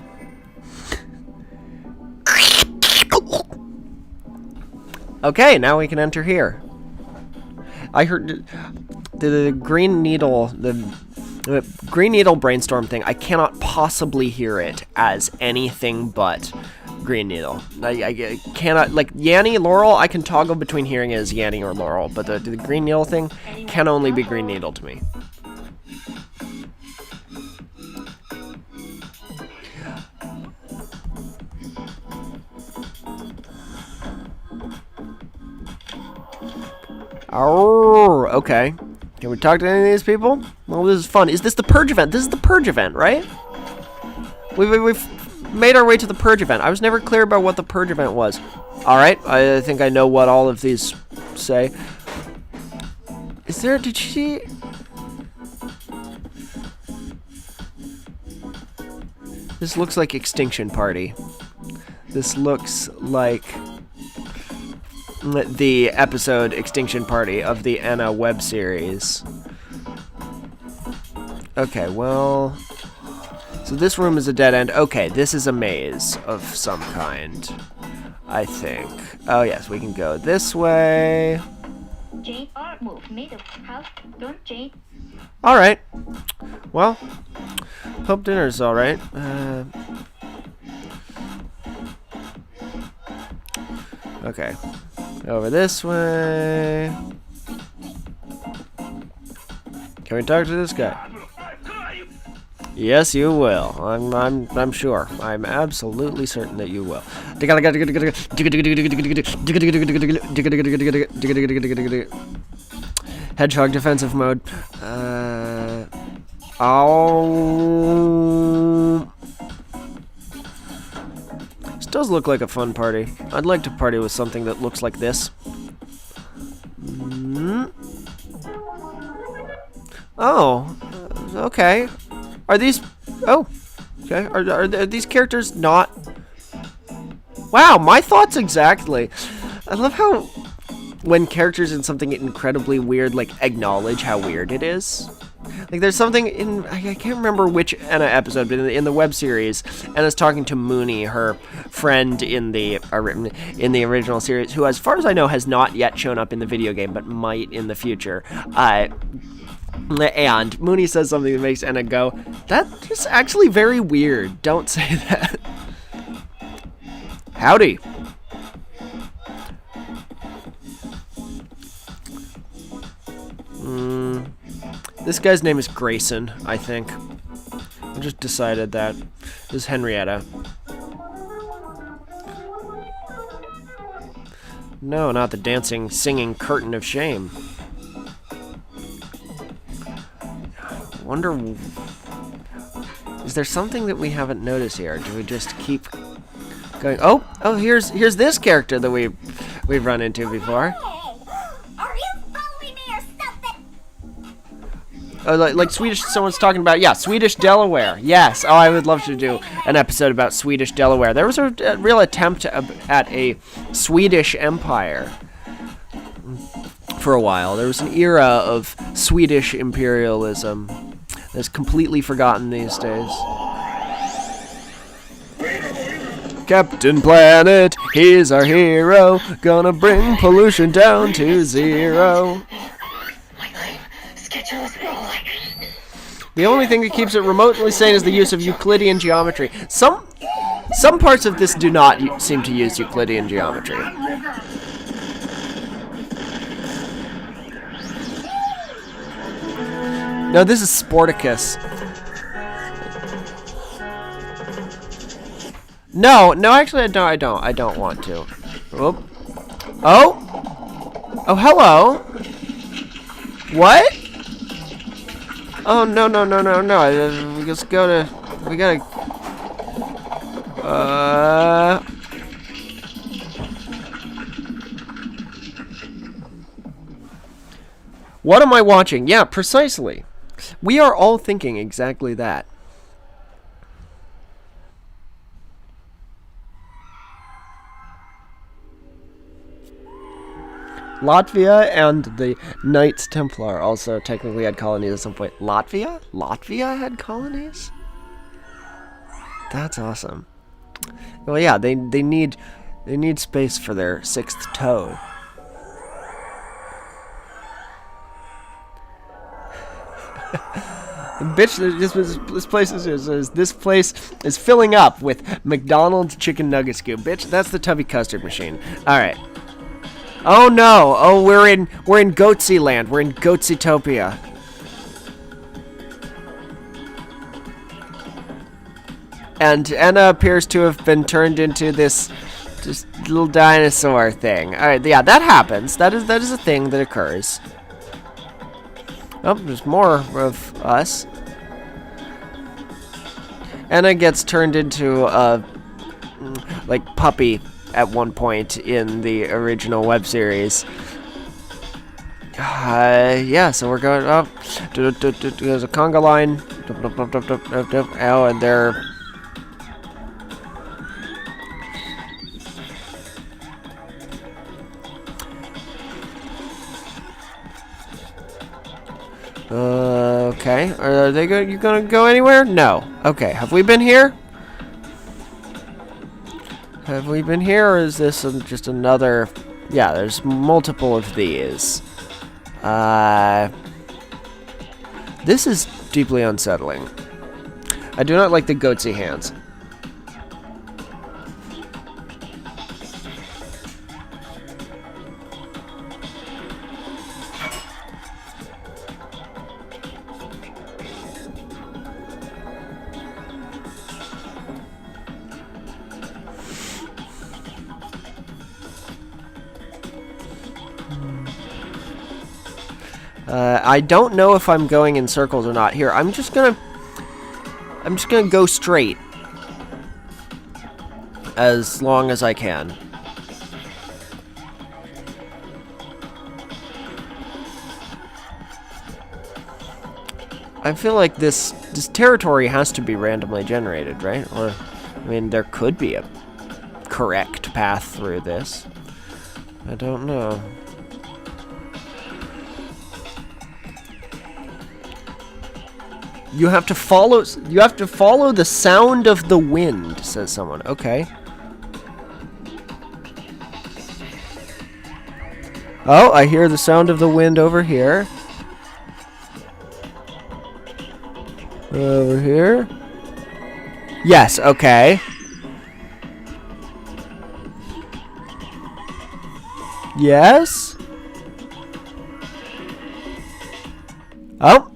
Okay, now we can enter here. I heard the green needle, the green needle brainstorm thing. I cannot possibly hear it as anything but green needle. I cannot, like Yanni, Laurel, I can toggle between hearing it as Yanni or Laurel, but the green needle thing can only be green needle to me. Oh, okay. Can we talk to any of these people? Well, this is fun. Is this the purge event? This is the purge event, right? We've made our way to the purge event. I was never clear about what the purge event was. Alright, I think I know what all of these say. Is there, did she... This looks like Extinction Party. This looks like the episode Extinction Party of the Ena web series. Okay, well... So this room is a dead end. Okay, this is a maze of some kind, I think. Oh yes, we can go this way. Alright. Well, hope dinner's alright. Okay. Over this way. Can we talk to this guy? Yes, you will. I'm sure. I'm absolutely certain that you will. Hedgehog defensive mode. This does look like a fun party. I'd like to party with something that looks like this. Oh, okay. Are these... Oh, okay. Are these characters not... Wow, my thoughts exactly. I love how when characters in something incredibly weird, like, acknowledge how weird it is. Like, there's something in... I can't remember which Ena episode, but in the web series, Ena's talking to Mooney, her friend in the original series, who, as far as I know, has not yet shown up in the video game, but might in the future. And Mooney says something that makes Ena go, "That is actually very weird. Don't say that." Howdy. This guy's name is Grayson, I think. I just decided that. This is Henrietta. No, not the dancing, singing curtain of shame. Wonder, is there something that we haven't noticed here? Do we just keep going? Oh, here's this character that we've run into before. Are you following me or something? Oh, like Swedish. Someone's talking about, yeah, Swedish Delaware. Yes. Oh, I would love to do an episode about Swedish Delaware. There was a real attempt at a Swedish empire for a while. There was an era of Swedish imperialism that's completely forgotten these days. Captain Planet, he's our hero, gonna bring pollution down to zero. The only thing that keeps it remotely sane is the use of Euclidean geometry. Some parts of this do not seem to use Euclidean geometry. No, this is Sporticus. No, actually, I don't want to. Oh, hello. What? Oh, no. We just gotta. What am I watching? Yeah, precisely. We are all thinking exactly that. Latvia and the Knights Templar also technically had colonies at some point. Latvia? Latvia had colonies? That's awesome. Well, yeah, they need space for their sixth toe. Bitch, this place is filling up with McDonald's chicken nugget scoop. Bitch, that's the Tubby custard machine. All right. Oh no! Oh, we're in Goatsy land. We're in Goatsytopia. And Ena appears to have been turned into this just little dinosaur thing. All right, yeah, that happens. That is a thing that occurs. Oh, there's more of us. Ena gets turned into a like puppy at one point in the original web series. Yeah, so we're going up. There's a conga line. Oh, and they're... Okay. Are they you gonna go anywhere? No. Okay. Have we been here? Have we been here, or is this just another... Yeah, there's multiple of these. This is deeply unsettling. I do not like the goatsy hands. I don't know if I'm going in circles or not. Here, I'm just gonna go straight as long as I can. I feel like this territory has to be randomly generated, right? Or, I mean, there could be a correct path through this. I don't know. You have to follow the sound of the wind, says someone. Okay. Oh, I hear the sound of the wind over here. Over here. Yes, okay. Yes. Oh.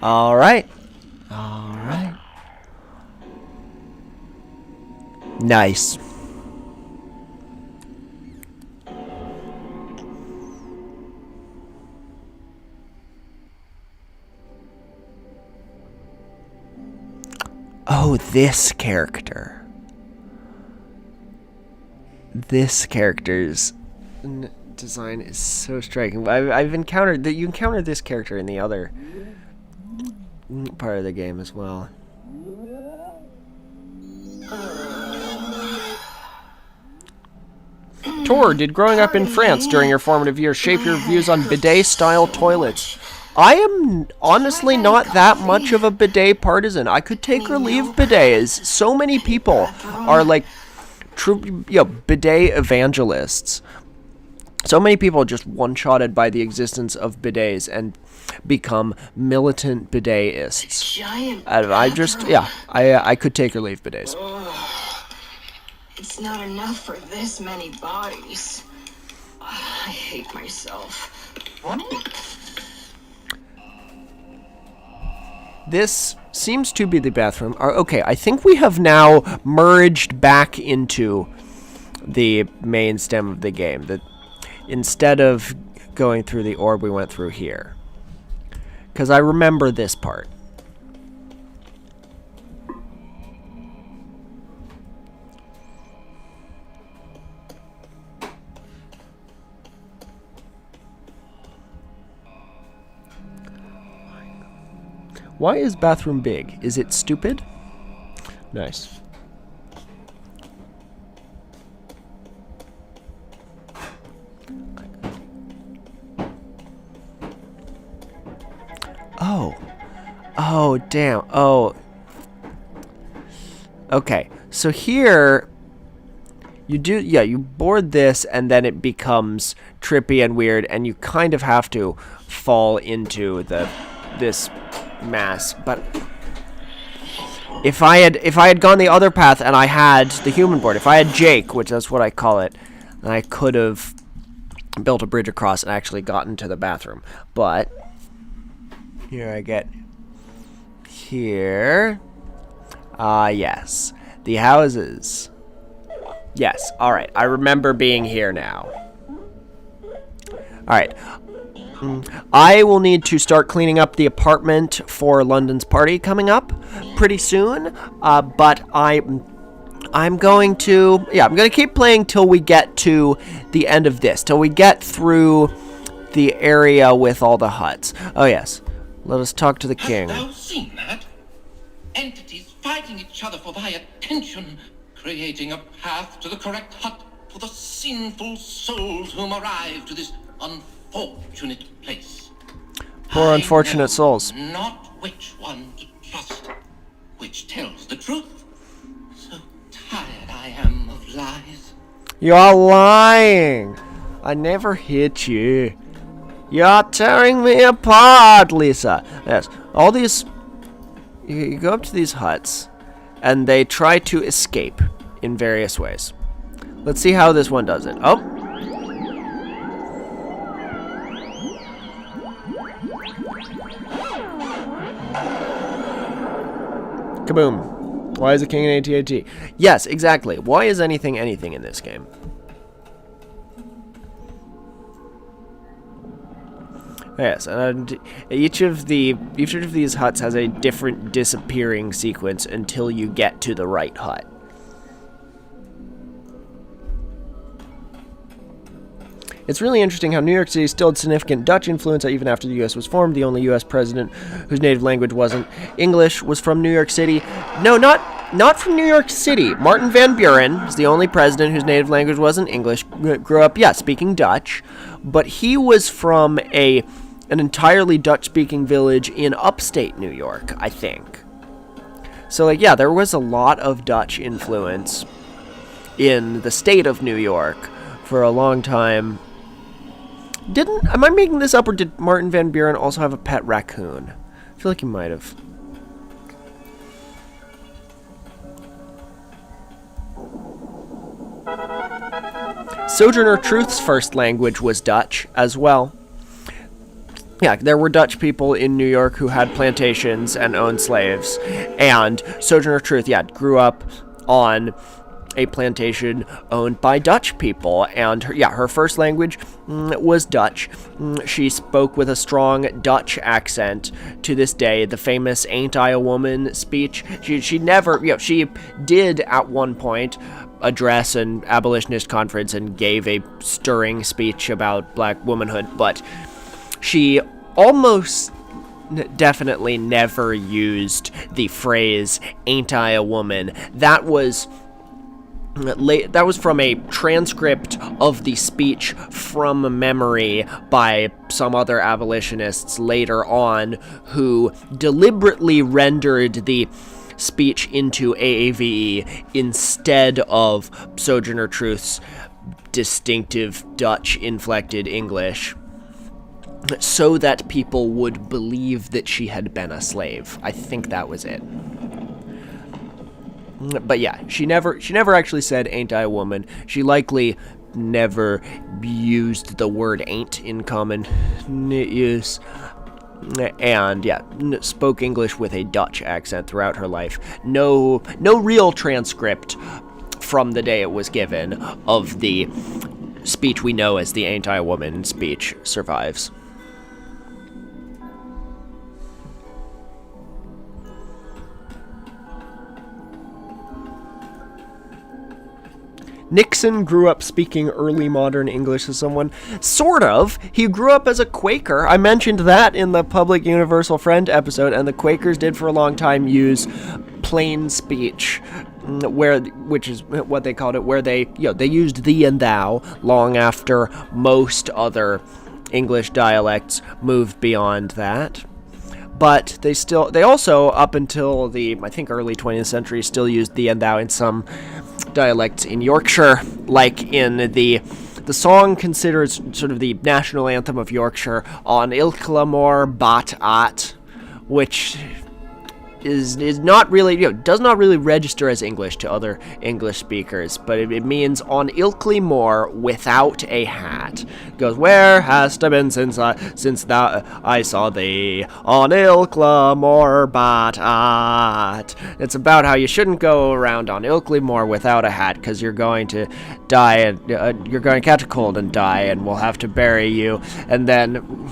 All right. All right. Nice. Oh, this character. This character's design is so striking. I've encountered that. You encountered this character in the other part of the game as well. Tor, did growing up in France during your formative years shape your views on bidet-style toilets? I am honestly not that much of a bidet partisan. I could take or leave bidets. So many people are like true, bidet evangelists. So many people are just one-shotted by the existence of bidets and become militant bidetists. I could take or leave bidets. It's not enough for this many bodies. I hate myself. This seems to be the bathroom. Okay, I think we have now merged back into the main stem of the game. That instead of going through the orb, we went through here. Because I remember this part. Why is bathroom big? Is it stupid? Nice. Oh. Oh, damn. Oh. Okay. So here you board this and then it becomes trippy and weird and you kind of have to fall into this mass. But if I had gone the other path and I had the human board, if I had Jake, which that's what I call it, then I could have built a bridge across and actually gotten to the bathroom. But here I get here. Yes. The houses. Yes. All right. I remember being here now. All right. I will need to start cleaning up the apartment for London's party coming up pretty soon. But I'm going to keep playing till we get to the end of this, till we get through the area with all the huts. Oh yes, let us talk to the king. Hast thou seen that? Entities fighting each other for thy attention, creating a path to the correct hut for the sinful souls whom arrive to this unfortunate place. Poor unfortunate souls. Not which one to trust, which tells the truth. So tired I am of lies. You're lying. I never hit you. You're tearing me apart, Lisa. Yes, all these. You go up to these huts, and they try to escape in various ways. Let's see how this one does it. Oh. Kaboom. Why is the king an AT-AT? Yes, exactly. Why is anything in this game? Yes, and each of these huts has a different disappearing sequence until you get to the right hut. It's really interesting how New York City still had significant Dutch influence even after the U.S. was formed. The only U.S. president whose native language wasn't English was from New York City. No, not from New York City. Martin Van Buren is the only president whose native language wasn't English. Grew up, speaking Dutch, but he was from an entirely Dutch-speaking village in upstate New York, I think. So, like, yeah, there was a lot of Dutch influence in the state of New York for a long time. Am I making this up, or did Martin Van Buren also have a pet raccoon? I feel like he might have. Sojourner Truth's first language was Dutch as well. Yeah, there were Dutch people in New York who had plantations and owned slaves, and Sojourner Truth, grew up on a plantation owned by Dutch people, and her first language was Dutch. She spoke with a strong Dutch accent to this day. The famous "Ain't I a Woman" speech. She never, she did at one point address an abolitionist conference and gave a stirring speech about black womanhood, but she almost definitely never used the phrase "Ain't I a Woman." That was from a transcript of the speech from memory by some other abolitionists later on, who deliberately rendered the speech into AAVE instead of Sojourner Truth's distinctive Dutch-inflected English, so that people would believe that she had been a slave. I think that was it. But yeah, she never actually said "Ain't I a Woman." She likely never used the word "ain't" in common use. And spoke English with a Dutch accent throughout her life. No real transcript from the day it was given of the speech we know as the "Ain't I a Woman" speech survives. Nixon grew up speaking early modern English as someone. Sort of. He grew up as a Quaker. I mentioned that in the Public Universal Friend episode, and the Quakers did for a long time use plain speech, which is what they called it, where they used thee and thou long after most other English dialects moved beyond that. But they also, up until the, I think, early 20th century, still used thee and thou in some dialects in Yorkshire, like in the song considered sort of the national anthem of Yorkshire, "On Ilklamore Bat At," which is not really, does not really register as English to other English speakers, but it means "on Ilkley Moor without a hat." It goes, "Where hast thou been since I saw thee on Ilkley Moor Bat At?" It's about how you shouldn't go around on Ilkley Moor without a hat, because you're going to die, and you're going to catch a cold and die, and we'll have to bury you, and then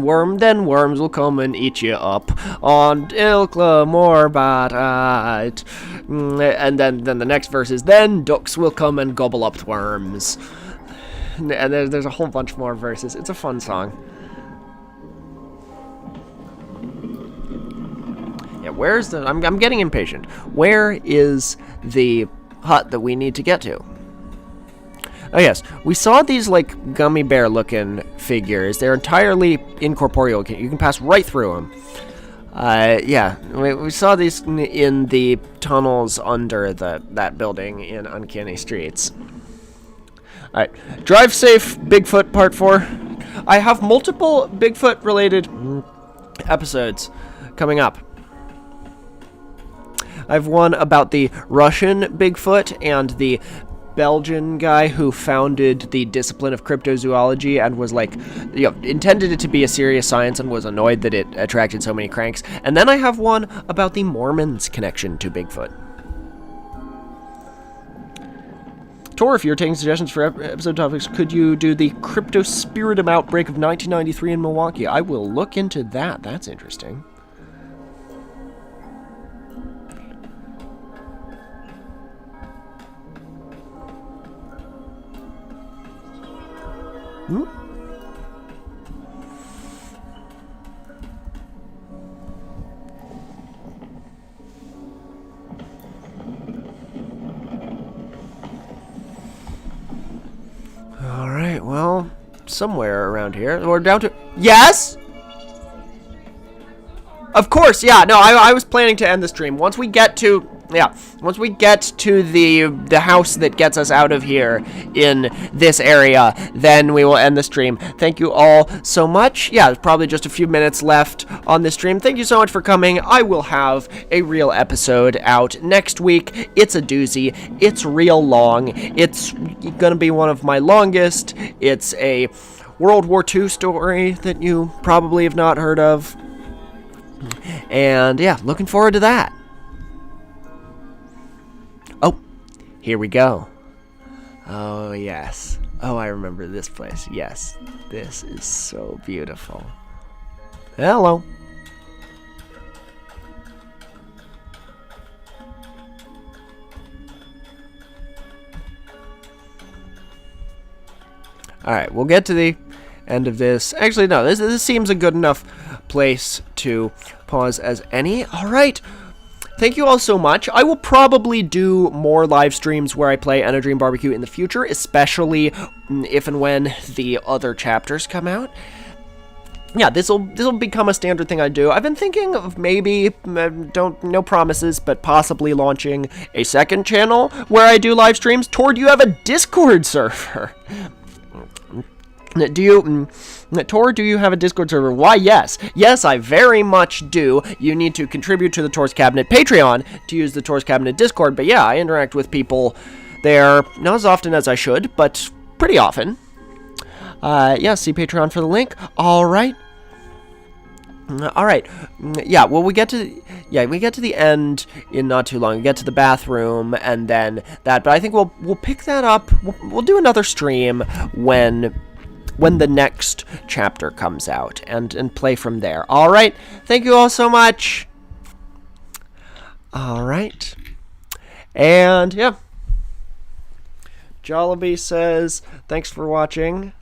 worms will come and eat you up on Ilkley Moor Bat At. And then the next verse is, "Then ducks will come and gobble up the worms." And there's a whole bunch more verses. It's a fun song. Yeah, where's the... I'm getting impatient. Where is the hut that we need to get to? Oh yes, we saw these like gummy bear looking figures. They're entirely incorporeal. You can pass right through them. We saw these in the tunnels under that building in Uncanny Streets. Alright, Drive Safe Bigfoot Part 4. I have multiple Bigfoot related episodes coming up. I have one about the Russian Bigfoot and the Belgian guy who founded the discipline of cryptozoology and was like, intended it to be a serious science and was annoyed that it attracted so many cranks. And then I have one about the Mormons' connection to Bigfoot. Tor, if you're taking suggestions for episode topics, could you do the Cryptospiritum outbreak of 1993 in Milwaukee? I will look into that. That's interesting. Alright, well, somewhere around here. We're down to... Yes? Of course, yeah. No, I was planning to end the stream. Once we get to... Yeah, once we get to the house that gets us out of here in this area, then we will end the stream. Thank you all so much. Yeah, there's probably just a few minutes left on this stream. Thank you so much for coming. I will have a real episode out next week. It's a doozy. It's real long. It's gonna be one of my longest. It's a World War II story that you probably have not heard of. And yeah, looking forward to that. Oh, here we go. Oh, yes. Oh, I remember this place. Yes, this is so beautiful. Hello. Alright, we'll get to the end of this. Actually, no, this seems a good enough place to pause as any. Alright. Thank you all so much. I will probably do more live streams where I play Ena Dream BBQ in the future, especially if and when the other chapters come out. Yeah, this'll become a standard thing I do. I've been thinking of maybe, no promises, but possibly launching a second channel where I do live streams. Tor, do you have a Discord server? Tor, do you have a Discord server? Why, yes. Yes, I very much do. You need to contribute to the Tor's Cabinet Patreon to use the Tor's Cabinet Discord, but yeah, I interact with people there, not as often as I should, but pretty often. Yeah, see Patreon for the link. Alright. Alright. Yeah, well, we get to the end in not too long. We get to the bathroom, and then that, but I think we'll pick that up. We'll do another stream when the next chapter comes out, and play from there. Alright, thank you all so much. Alright. And, yeah. Jollibee says, thanks for watching.